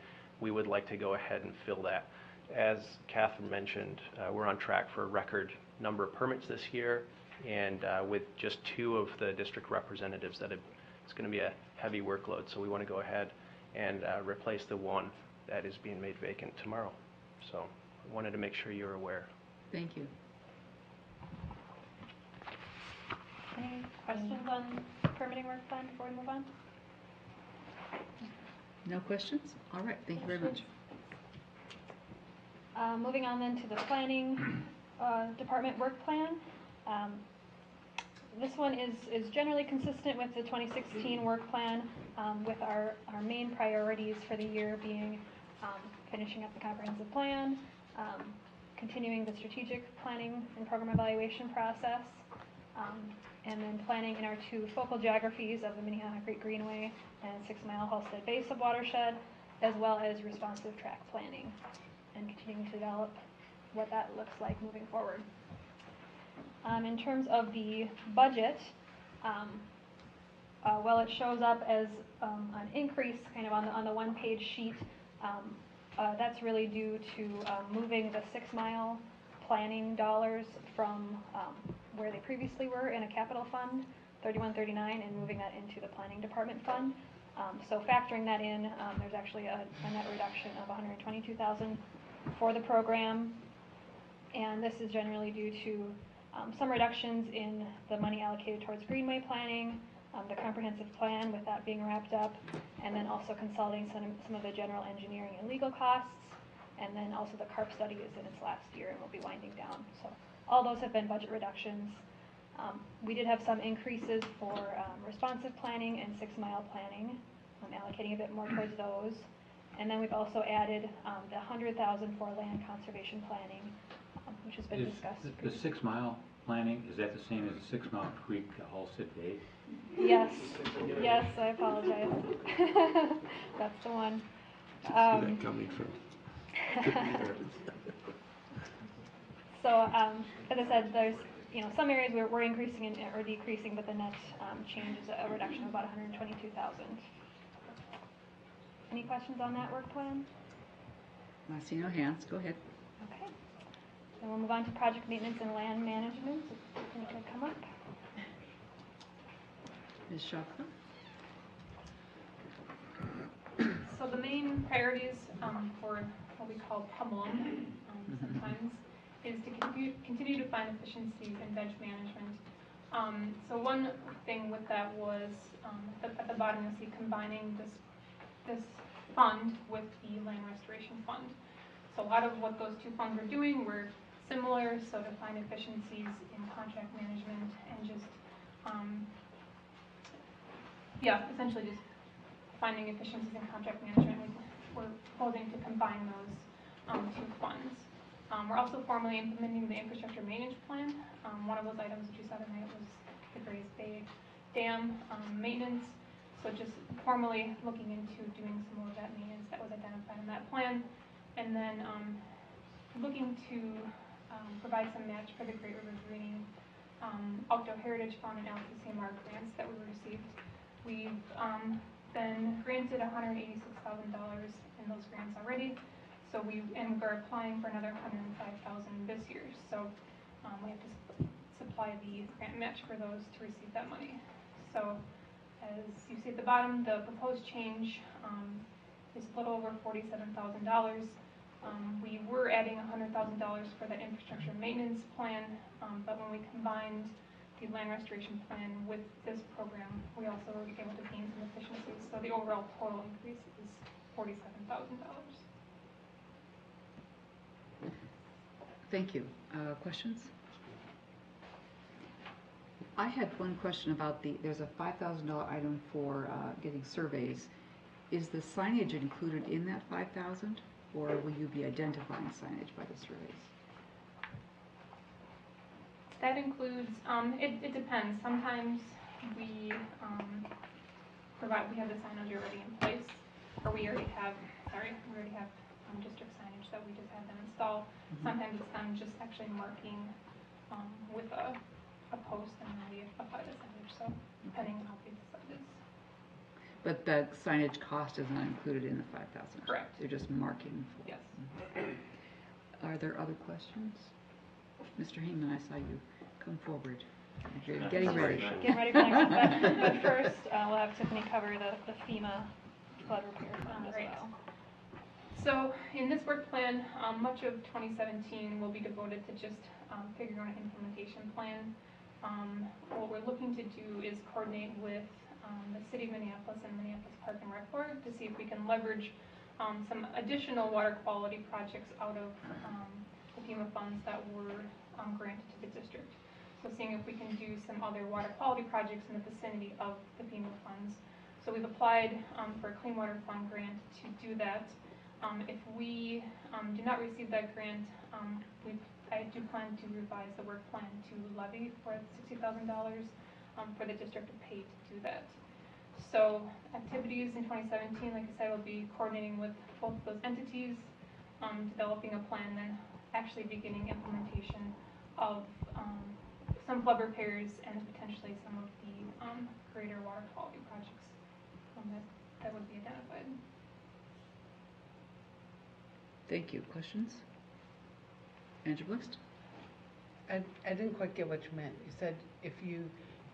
we would like to go ahead and fill that. As Catherine mentioned, we're on track for a record number of permits this year, and with just 2 of the district representatives it's going to be a heavy workload, so we want to go ahead and replace the 1 that is being made vacant tomorrow. So I wanted to make sure you're aware. Thank you. Any questions on permitting work plan before we move on? No questions? All right, thank you very much. Moving on then to the planning department work plan. This one is generally consistent with the 2016 work plan, with our main priorities for the year being finishing up the comprehensive plan, continuing the strategic planning and program evaluation process, and then planning in our two focal geographies of the Minnehaha Creek Greenway and 6 Mile Halstead Basin watershed, as well as responsive track planning, and continuing to develop what that looks like moving forward. In terms of the budget, well, it shows up as an increase kind of on the one-page sheet. That's really due to moving the 6 Mile planning dollars from where they previously were in a capital fund, 3139, and moving that into the planning department fund. So factoring that in, there's actually a net reduction of $122,000 for the program, and this is generally due to some reductions in the money allocated towards greenway planning, the comprehensive plan with that being wrapped up, and then also consolidating some of the general engineering and legal costs, and then also the CARP study is in its last year and will be winding down. So all those have been budget reductions. We did have some increases for responsive planning and 6 Mile planning, allocating a bit more towards those. And then we've also added the $100,000 for land conservation planning, which has been discussed. The 6 Mile planning, is that the same as the 6 Mile Creek Halstead Bay? Yes, yes, I apologize. That's the one. See that coming from. So, as I said, there's some areas where we're increasing or decreasing, but the net change is a reduction of about $122,000. Any questions on that work plan? I see no hands. Go ahead. Okay. Then we'll move on to project maintenance and land management. If you can come up. Ms. Schaffner? So the main priorities for what we call PUMLM sometimes is to continue to find efficiencies in veg management. So one thing with that was at the bottom you'll see combining this fund with the land restoration fund. So a lot of what those two funds were doing were similar, so to find efficiencies in contract management and just essentially just finding efficiencies in contract management. We're proposing to combine those two funds. We're also formally implementing the infrastructure maintenance plan. One of those items that you saw tonight was the Grays Bay Dam maintenance. So just formally looking into doing some more of that maintenance that was identified in that plan. And then looking to provide some match for the Great River Greening Outdoor Heritage Fund and LCCMR grants that we received. We've been granted $186,000 in those grants already. So we're applying for another $105,000 this year. So we have to supply the grant match for those to receive that money. So as you see at the bottom, the proposed change is a little over $47,000. We were adding $100,000 for the infrastructure maintenance plan, but when we combined the land restoration plan with this program, we also were able to gain some efficiencies. So the overall total increase is $47,000. Thank you. Questions? I had one question about there's a $5,000 item for getting surveys. Is the signage included in that $5,000, or will you be identifying signage by the surveys? That includes, it depends. Sometimes we have the signage already in place, or we already have district signage that we just have them install. Sometimes it's them just actually marking with a post, and then we apply the signage, so depending on how big the site is. But the signage cost is not included in the $5,000? Correct. They're just marking for it? Yes. Are there other questions? Mr. Heyman, I saw you come forward. You're getting ready. Getting ready for next one. But first, we'll have Tiffany cover the FEMA flood repair fund as well. So in this work plan, much of 2017 will be devoted to just figuring out an implementation plan What we're looking to do is coordinate with the City of Minneapolis and Minneapolis Park and Rec Board to see if we can leverage some additional water quality projects out of the FEMA funds that were granted to the district. So seeing if we can do some other water quality projects in the vicinity of the FEMA funds. So we've applied for a Clean Water Fund grant to do that. If we do not receive that grant, I do plan to revise the work plan to levy for $60,000 for the district to pay to do that. So activities in 2017, like I said, will be coordinating with both of those entities, developing a plan, then actually beginning implementation of some flood repairs and potentially some of the greater water quality projects that would be identified. Thank you. Questions? Andrew Blixt? I didn't quite get what you meant. You said if you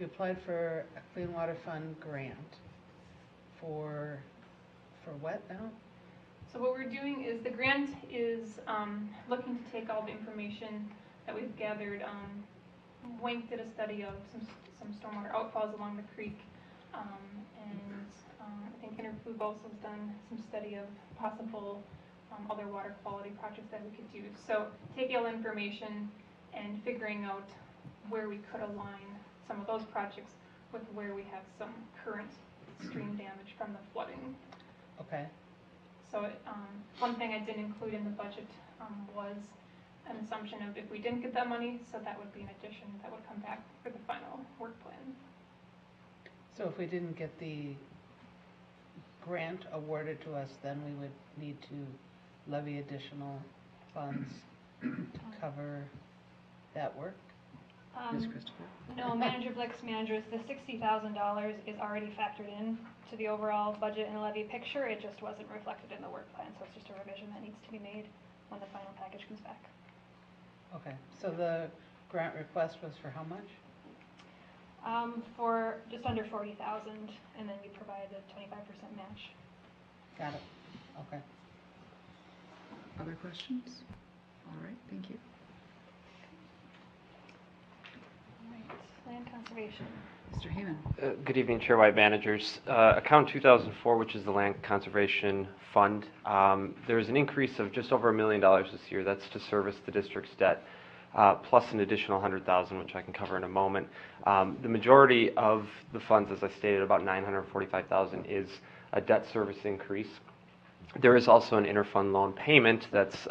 applied for a Clean Water Fund grant for what now? So what we're doing is the grant is looking to take all the information that we've gathered. Wink did a study of some stormwater outfalls along the creek, and I think Interfood also has done some study of possible other water quality projects that we could do. So taking all the information and figuring out where we could align some of those projects with where we have some current stream damage from the flooding. Okay. So one thing I didn't include in the budget was an assumption of if we didn't get that money, so that would be an addition that would come back for the final work plan. So if we didn't get the grant awarded to us, then we would need to levy additional funds to cover that work? Ms. Christopher? No, Manager Blixt, managers, the $60,000 is already factored in to the overall budget and levy picture. It just wasn't reflected in the work plan, so it's just a revision that needs to be made when the final package comes back. Okay, so the grant request was for how much? For just under $40,000, and then we provide a 25% match. Got it. Okay. Other questions? All right, thank you. Land conservation. Mr. Heyman? Good evening, Chair White, managers. Account 2004, which is the Land Conservation Fund, there's an increase of just over $1 million this year. That's to service the district's debt, plus an additional $100,000, which I can cover in a moment. The majority of the funds, as I stated, about $945,000, is a debt service increase. There is also an interfund loan payment that's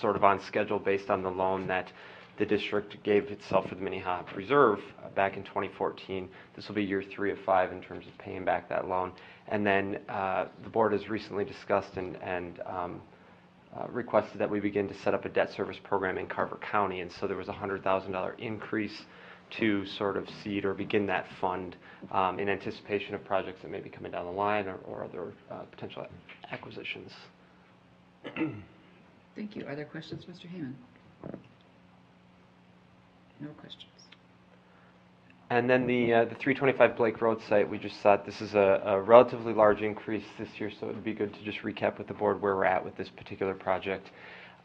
sort of on schedule based on the loan that the district gave itself for the Minnehaha Reserve back in 2014. This will be year 3 of 5 in terms of paying back that loan. And then the board has recently discussed and requested that we begin to set up a debt service program in Carver County. And so there was a $100,000 increase to sort of seed or begin that fund in anticipation of projects that may be coming down the line or other potential acquisitions. Thank you. Are there questions, Mr. Heyman? No questions. And then the 325 Blake Road site, we just thought this is a relatively large increase this year, so it would be good to just recap with the board where we're at with this particular project.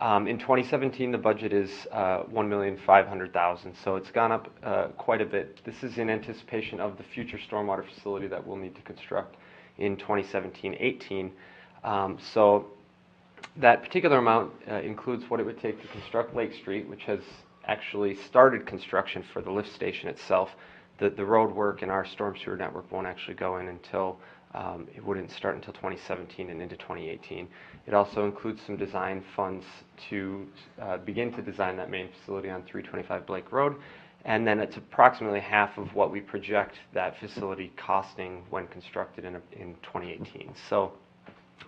In 2017, the budget is $1,500,000, so it's gone up quite a bit. This is in anticipation of the future stormwater facility that we'll need to construct in 2017-18. So that particular amount includes what it would take to construct Lake Street, which has actually started construction for the lift station itself. The road work in our storm sewer network won't actually go in until, it wouldn't start until 2017 and into 2018. It also includes some design funds to begin to design that main facility on 325 Blake Road, and then it's approximately half of what we project that facility costing when constructed in 2018. So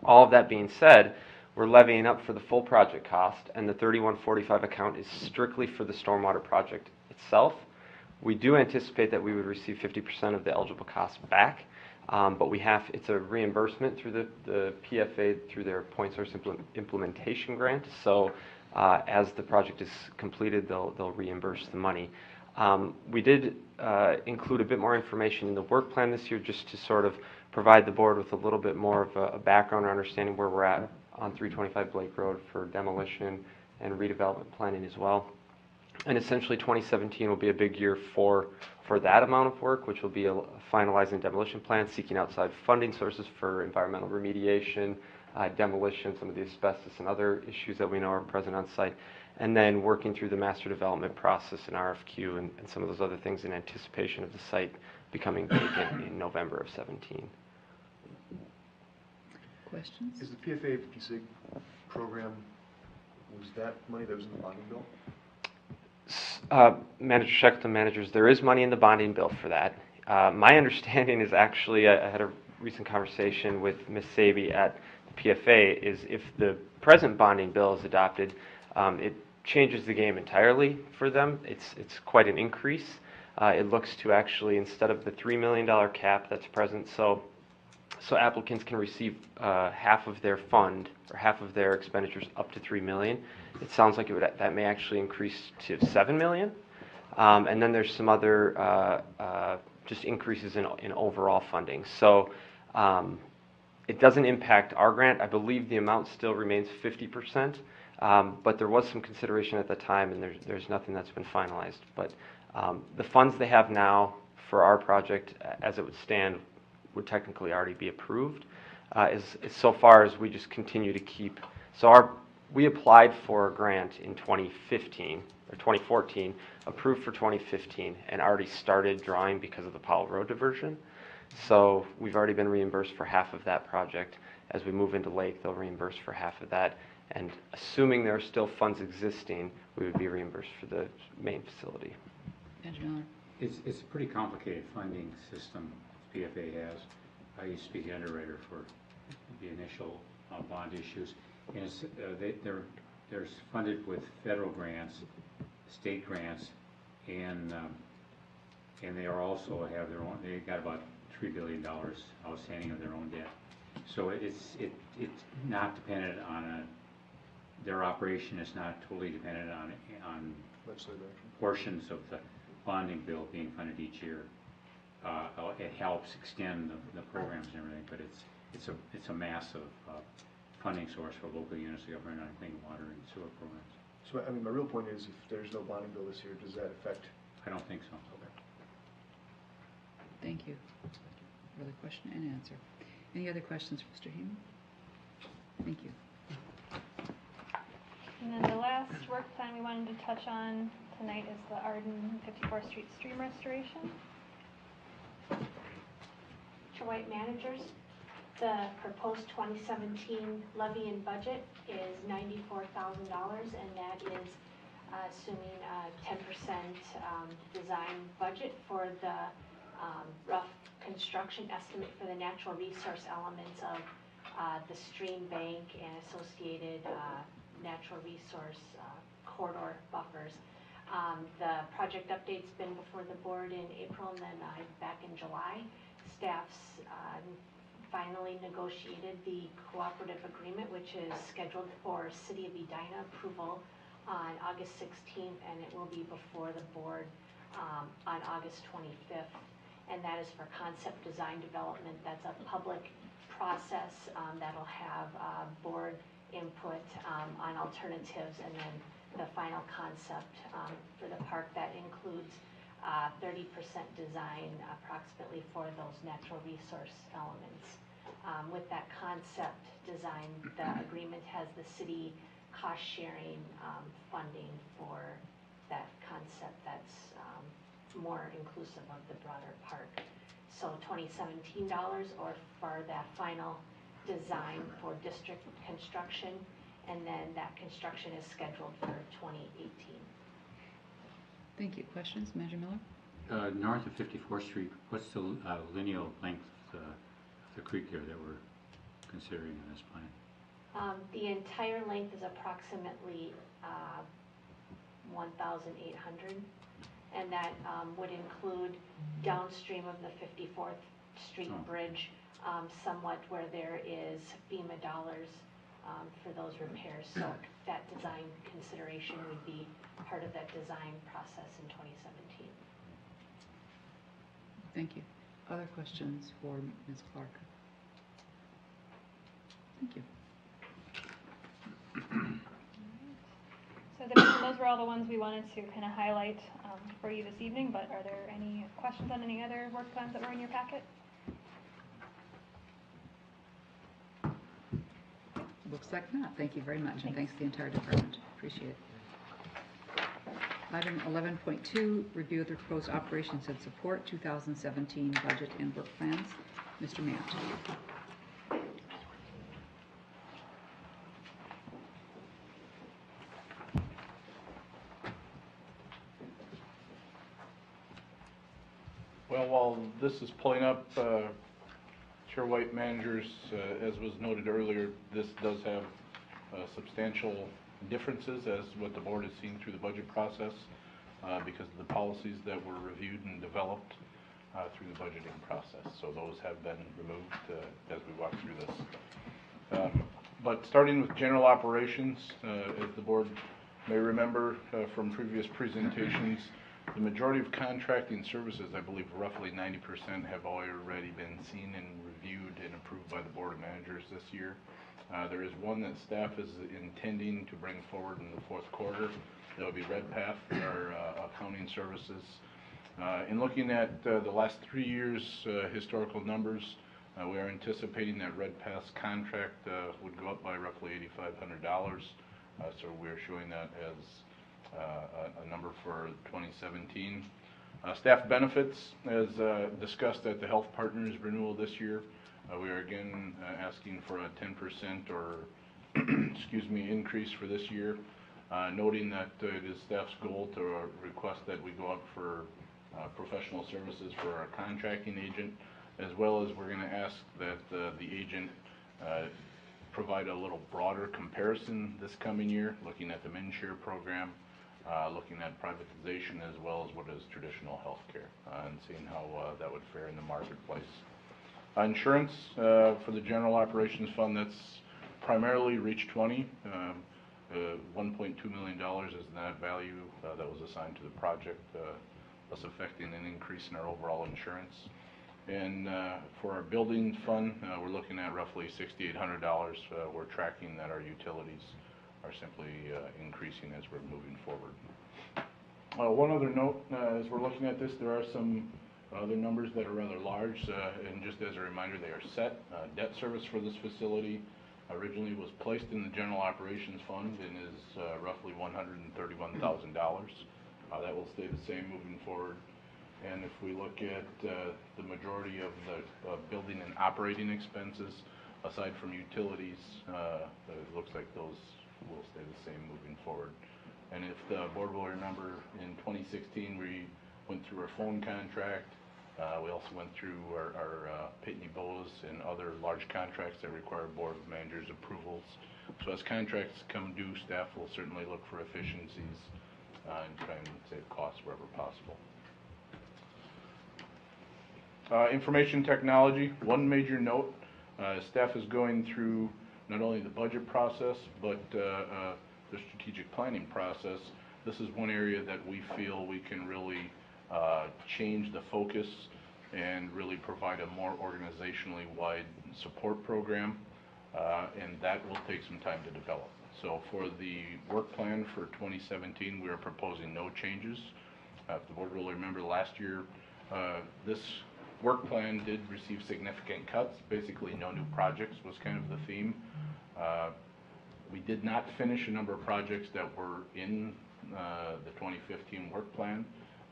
all of that being said, we're levying up for the full project cost, and the 3145 account is strictly for the stormwater project itself. We do anticipate that we would receive 50% of the eligible costs back, but it's a reimbursement through the PFA through their point source implementation grant. So as the project is completed, they'll reimburse the money. We did include a bit more information in the work plan this year just to sort of provide the board with a little bit more of a background or understanding where we're at on 325 Blake Road for demolition and redevelopment planning as well. And essentially 2017 will be a big year for that amount of work, which will be finalizing demolition plans, seeking outside funding sources for environmental remediation, demolition, some of the asbestos and other issues that we know are present on site, and then working through the master development process and RFQ and some of those other things in anticipation of the site becoming vacant in November of 17. Questions? Is the PFA 50SIG program, was that money that was in the bonding bill? Manager Shackleton, managers, there is money in the bonding bill for that. My understanding is actually, I had a recent conversation with Ms. Saby at the PFA, is if the present bonding bill is adopted, it changes the game entirely for them. It's quite an increase. It looks to actually, instead of the $3 million cap that's present, so applicants can receive half of their fund or half of their expenditures up to $3 million. It sounds like that may actually increase to $7 million. And then there's some other just increases in overall funding. So it doesn't impact our grant. I believe the amount still remains 50%, but there was some consideration at the time, and there's nothing that's been finalized. But the funds they have now for our project, as it would stand, would technically already be approved. So far as we just continue to keep, we applied for a grant in 2015 or 2014, approved for 2015, and already started drawing because of the Powell Road diversion. So we've already been reimbursed for half of that project. As we move into Lake, they'll reimburse for half of that. And assuming there are still funds existing, we would be reimbursed for the main facility. Manager Miller. It's a pretty complicated funding system PFA has. I used to be the underwriter for the initial bond issues. And it's, they're funded with federal grants, state grants, and they are also have their own. They got about $3 billion outstanding of their own debt. So it's not dependent on their operation is not totally dependent on portions of the bonding bill being funded each year. It helps extend the programs and everything, but it's a massive funding source for local units of government on clean water and sewer programs. So, I mean, my real point is, if there's no bonding bill this year, does that affect? I don't think so. Okay. Thank you for the question and answer. Any other questions for Mr. Heeman? Thank you. And then the last work plan we wanted to touch on tonight is the Arden 54th Street stream restoration. Chair White, managers, the proposed 2017 levy and budget is $94,000, and that is assuming a 10% design budget for the rough construction estimate for the natural resource elements of the stream bank and associated natural resource corridor buffers. The project update's been before the board in April and then back in July. Staff's finally negotiated the cooperative agreement, which is scheduled for City of Edina approval on August 16th, and it will be before the board on August 25th. And that is for concept design development. That's a public process that'll have board input on alternatives, and then the final concept for the park that includes 30% design approximately for those natural resource elements. With that concept design, the agreement has the city cost sharing funding for that concept that's more inclusive of the broader park. So $2017 or for that final design for district construction, and then that construction is scheduled for 2018. Thank you. Questions, Manager Miller? North of 54th Street, what's the lineal length of the creek there that we're considering in this plan? The entire length is approximately 1,800, and that would include downstream of the 54th Street Bridge, somewhat where there is FEMA dollars for those repairs. So that design consideration would be part of that design process in 2017. Thank you. Other questions for Ms. Clark? Thank you. So So those were all the ones we wanted to kind of highlight for you this evening, but are there any questions on any other work plans that were in your packet? Looks like not. Thank you very much, and thanks to the entire department. Appreciate it. Item 11.2, review of the proposed operations and support 2017 budget and work plans. Mr. Matt. Well, while this is pulling up, Chair White, managers, as was noted earlier, this does have substantial differences as what the board has seen through the budget process because of the policies that were reviewed and developed through the budgeting process. So those have been removed as we walk through this. But starting with general operations, as the board may remember from previous presentations, the majority of contracting services, I believe roughly 90%, have already been seen and reviewed and approved by the Board of Managers this year. There is one that staff is intending to bring forward in the fourth quarter. That will be Redpath, our accounting services. In looking at the last 3 years' historical numbers, we are anticipating that Redpath's contract would go up by roughly $8,500. So we're showing that as a number for 2017. Staff benefits, as discussed at the Health Partners renewal this year, we are again asking for a 10% or excuse me, increase for this year, noting that it is staff's goal to request that we go up for professional services for our contracting agent, as well as we're going to ask that the agent provide a little broader comparison this coming year, looking at the MNshare program, looking at privatization as well as what is traditional health care, and seeing how that would fare in the marketplace. Insurance for the general operations fund, that's primarily Reach 20. $1.2 million is that value that was assigned to the project, thus affecting an increase in our overall insurance. And for our building fund, we're looking at roughly $6,800. We're tracking that our utilities are simply increasing as we're moving forward. One other note, as we're looking at this, there are some other numbers that are rather large, and just as a reminder, they are set. Debt service for this facility originally was placed in the general operations fund and is roughly $131,000. That will stay the same moving forward. And if we look at the majority of the building and operating expenses, aside from utilities, it looks like those will stay the same moving forward. And if the board will remember, in 2016 we went through our phone contract. We also went through our Pitney Bowes and other large contracts that require board of managers approvals. So as contracts come due, staff will certainly look for efficiencies and try and save costs wherever possible. Information technology, one major note, staff is going through not only the budget process, but the strategic planning process. This is one area that we feel we can really change the focus and really provide a more organizationally wide support program, and that will take some time to develop. So for the work plan for 2017, we are proposing no changes. If the board will remember last year, this work plan did receive significant cuts. Basically, no new projects was kind of the theme. We did not finish a number of projects that were in the 2015 work plan,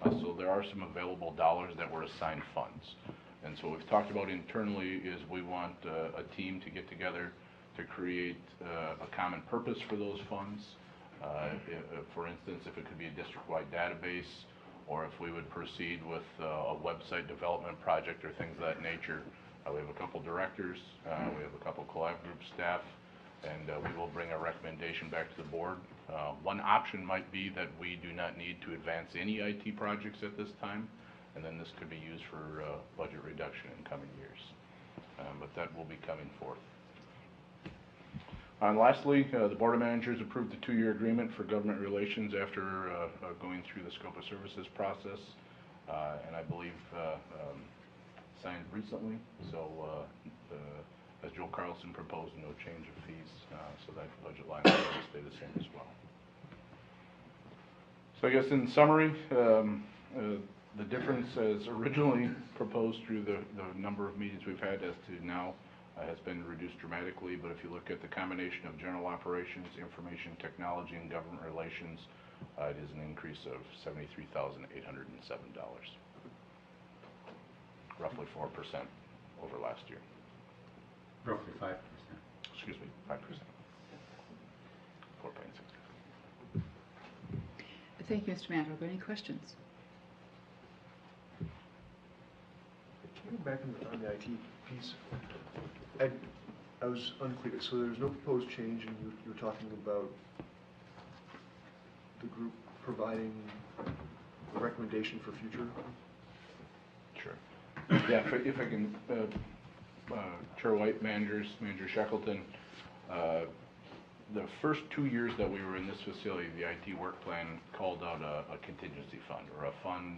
so there are some available dollars that were assigned funds. And so what we've talked about internally is we want a team to get together to create a common purpose for those funds. For instance, if it could be a district-wide database, or if we would proceed with a website development project or things of that nature. We have a couple directors, we have a couple collab group staff, and we will bring a recommendation back to the board. One option might be that we do not need to advance any IT projects at this time, and then this could be used for budget reduction in coming years. But that will be coming forth. And lastly, the Board of Managers approved the 2-year agreement for government relations after going through the scope of services process, and I believe signed recently. So as Joe Carlson proposed, no change of fees, so that budget line will stay the same as well. So I guess in summary, the difference as originally proposed through the number of meetings we've had as to now has been reduced dramatically, but if you look at the combination of general operations, information technology, and government relations, it is an increase of $73,807, roughly 4% over last year. Roughly 5%. Excuse me, 5%. 4.6. Thank you, Mr. Mantle. Are there any questions? Can you go back on the IT piece? I was unclear. So there's no proposed change, and you were talking about the group providing a recommendation for future? Sure. Yeah, if I can, Chair White, Manager Shackleton, the first 2 years that we were in this facility, the IT work plan called out a contingency fund, or a fund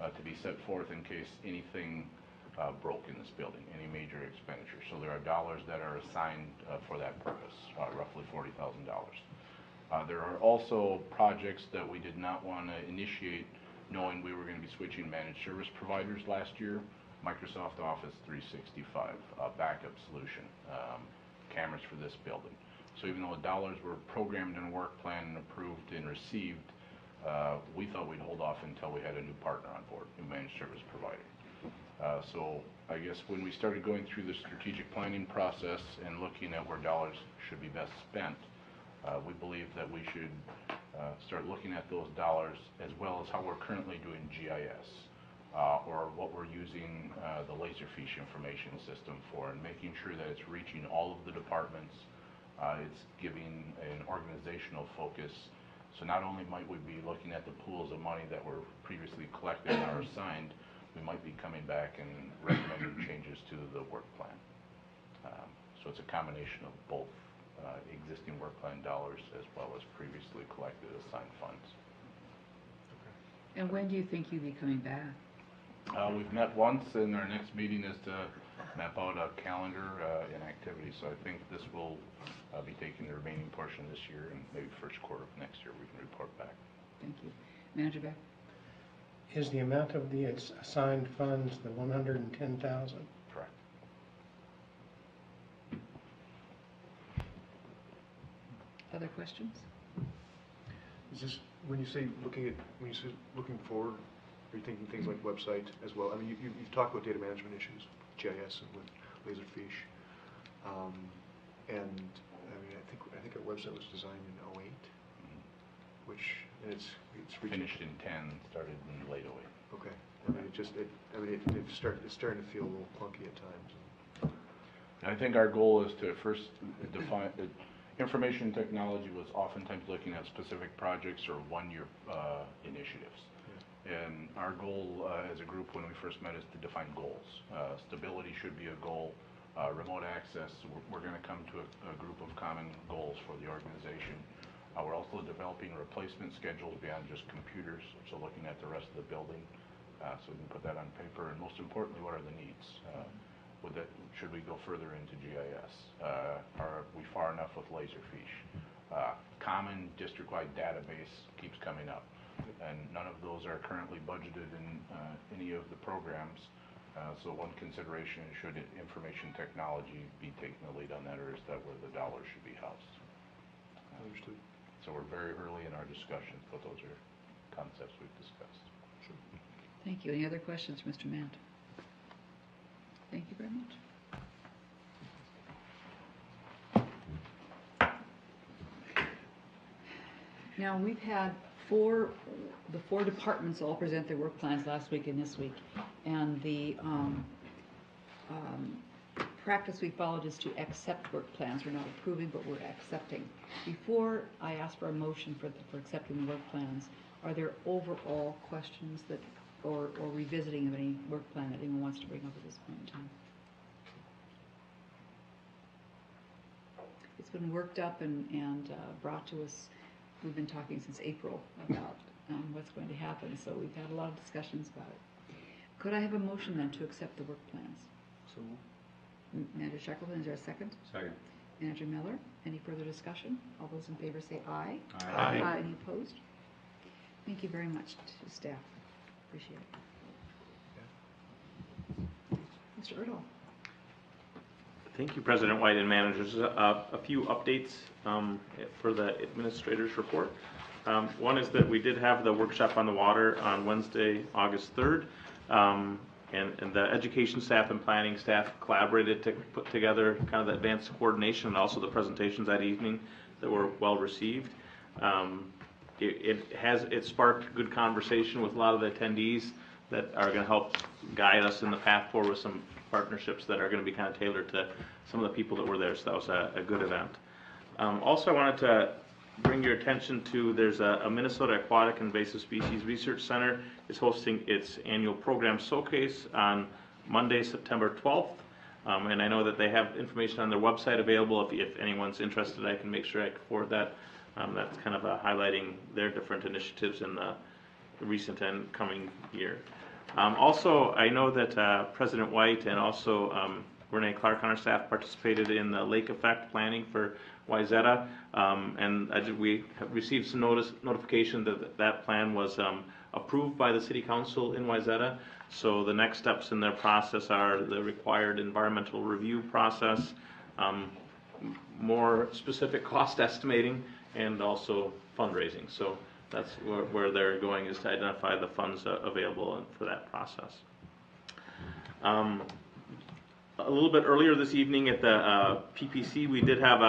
to be set forth in case anything broke in this building, any major expenditure. So there are dollars that are assigned for that purpose, roughly $40,000. There are also projects that we did not want to initiate knowing we were going to be switching managed service providers last year. Microsoft Office 365, backup solution, cameras for this building. So even though the dollars were programmed in a work plan and approved and received, we thought we'd hold off until we had a new partner on board, new managed service provider. So I guess when we started going through the strategic planning process and looking at where dollars should be best spent, we believe that we should start looking at those dollars as well as how we're currently doing GIS, or what we're using the Laserfish information system for, and making sure that it's reaching all of the departments. It's giving an organizational focus. So not only might we be looking at the pools of money that were previously collected and are assigned, we might be coming back and recommending changes to the work plan. So it's a combination of both existing work plan dollars as well as previously collected assigned funds. And when do you think you'll be coming back? We've met once, and our next meeting is to map out a calendar and activities. So I think this will be taking the remaining portion this year, and maybe first quarter of next year we can report back. Thank you. Manager Beck? Is the amount of the assigned funds the 110,000? Correct. Other questions? Is this, when you say looking forward, are you thinking things like website as well? I mean, you've talked about data management issues, GIS and with Laserfish, and I mean, I think our website was designed in 08, which it's finished in 10, started in late 08. Okay. I mean, it's starting to feel a little clunky at times. I think our goal is to first define information technology was oftentimes looking at specific projects or one-year initiatives. And our goal as a group when we first met is to define goals. Stability should be a goal. Remote access, we're going to come to a group of common goals for the organization. We're also developing replacement schedules beyond just computers, so looking at the rest of the building, so we can put that on paper. And most importantly, what are the needs? Should we go further into GIS? Are we far enough with Laserfish? Common district-wide database keeps coming up, and none of those are currently budgeted in any of the programs. So one consideration is, should information technology be taking the lead on that, or is that where the dollars should be housed? Understood. So we're very early in our discussions, but those are concepts we've discussed. Sure. Thank you. Any other questions, Mr. Mant? Thank you very much. Now, we've had the four departments all present their work plans last week and this week, and the practice we followed is to accept work plans. We're not approving, but we're accepting. Before I ask for a motion for accepting the work plans, are there overall questions that, or revisiting of any work plan that anyone wants to bring up at this point in time? It's been worked up and brought to us. We've been talking since April about what's going to happen, so we've had a lot of discussions about it. Could I have a motion then to accept the work plans? So Manager Shackleton, is there a second? Second. Manager Miller, any further discussion? All those in favor say aye. Aye. Any opposed? Thank you very much to staff. Appreciate it. Mr. Erdahl. Thank you, President White and managers. A few updates for the administrator's report. One is that we did have the workshop on the water on Wednesday, August 3rd. And the education staff and planning staff collaborated to put together kind of the advanced coordination and also the presentations that evening that were well received. It sparked good conversation with a lot of the attendees that are going to help guide us in the path forward with some partnerships that are going to be kind of tailored to some of the people that were there. So that was a good event. Also, I wanted to bring your attention to there's a Minnesota Aquatic Invasive Species Research Center is hosting its annual program showcase on Monday, September 12th. And I know that they have information on their website available. If anyone's interested, I can make sure I can forward that. That's kind of highlighting their different initiatives in the recent and coming year. Also, I know that President White and also Renee Clark on our staff participated in the lake effect planning for Wayzata, and we have received some notification that that plan was approved by the City Council in Wayzata. So the next steps in their process are the required environmental review process, more specific cost estimating, and also fundraising. So that's where they're going, is to identify the funds available for that process. A little bit earlier this evening at the PPC, we did have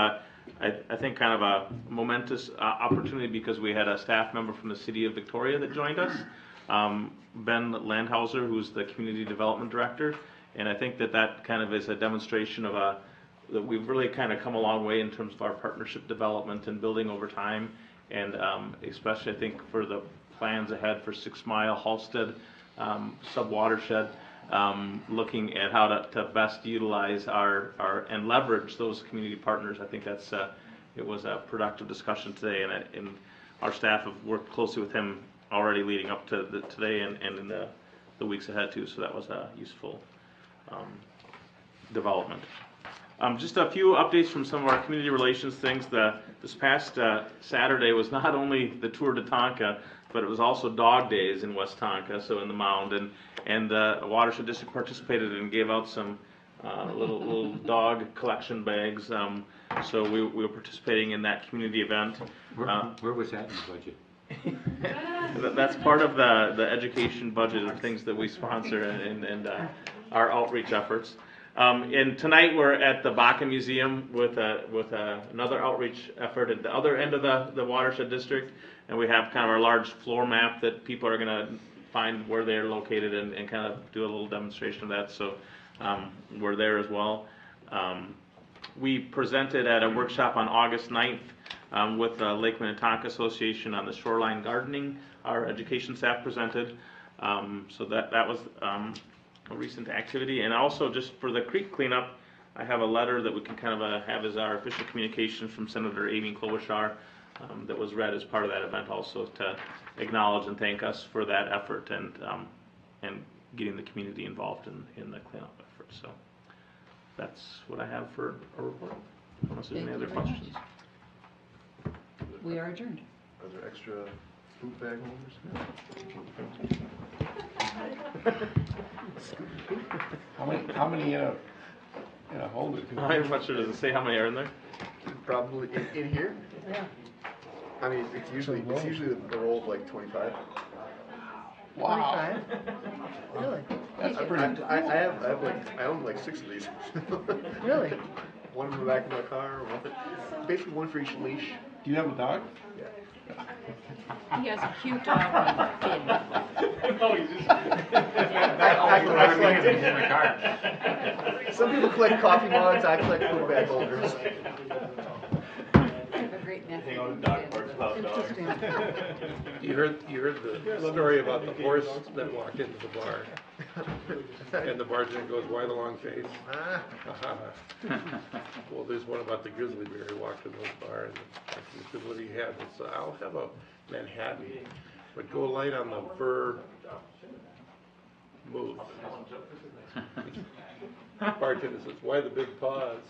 I think kind of a momentous opportunity because we had a staff member from the City of Victoria that joined us, Ben Landhauser, who's the Community Development Director, and I think that kind of is a demonstration of that we've really kind of come a long way in terms of our partnership development and building over time, and especially I think for the plans ahead for 6 Mile, Halsted, sub-watershed, looking at how to best utilize our and leverage those community partners. I think that's it was a productive discussion today, and our staff have worked closely with him already leading up to today and in the weeks ahead too. So that was a useful development. Just a few updates from some of our community relations things. This past Saturday was not only the Tour de Tonka, but it was also Dog Days in West Tonka, so in the Mound, and the Watershed District participated and gave out some little dog collection bags. So we were participating in that community event. Where was that in the budget? That's part of the education budget of things that we sponsor and our outreach efforts. And tonight we're at the Baca Museum with another outreach effort at the other end of the Watershed District, and we have kind of our large floor map that people are going to find where they're located and kind of do a little demonstration of that. So we're there as well. We presented at a workshop on August 9th with the Lake Minnetonka Association on the shoreline gardening. Our education staff presented. So that was a recent activity. And also just for the creek cleanup, I have a letter that we can kind of have as our official communication from Senator Amy Klobuchar that was read as part of that event also to acknowledge and thank us for that effort and getting the community involved in the cleanup effort. So that's what I have for a report. Unless there's any other questions. We are adjourned. Are there extra food bag holders? How many in a holder? I'm not sure. Does it say how many are in there? Probably in here. Yeah. I mean, it's usually the roll of like 25. Wow. 25? Really? That's pretty. I own like 6 of these. Really? One in the back of my car. Basically one for each leash. Do you have a dog? He has a cute dog named Finn. No, he's just. He's in my car. Some people collect coffee mugs. I collect food bag holders. Hang on to dog parks without dogs. You heard the story about the horse that walked into the bar, and the bartender goes, "Why the long face?" Well, there's one about the grizzly bear who walked into the bar, and he said what he had. So I'll have a Manhattan, but go light on the fur move. Bartender says, "Why the big paws?"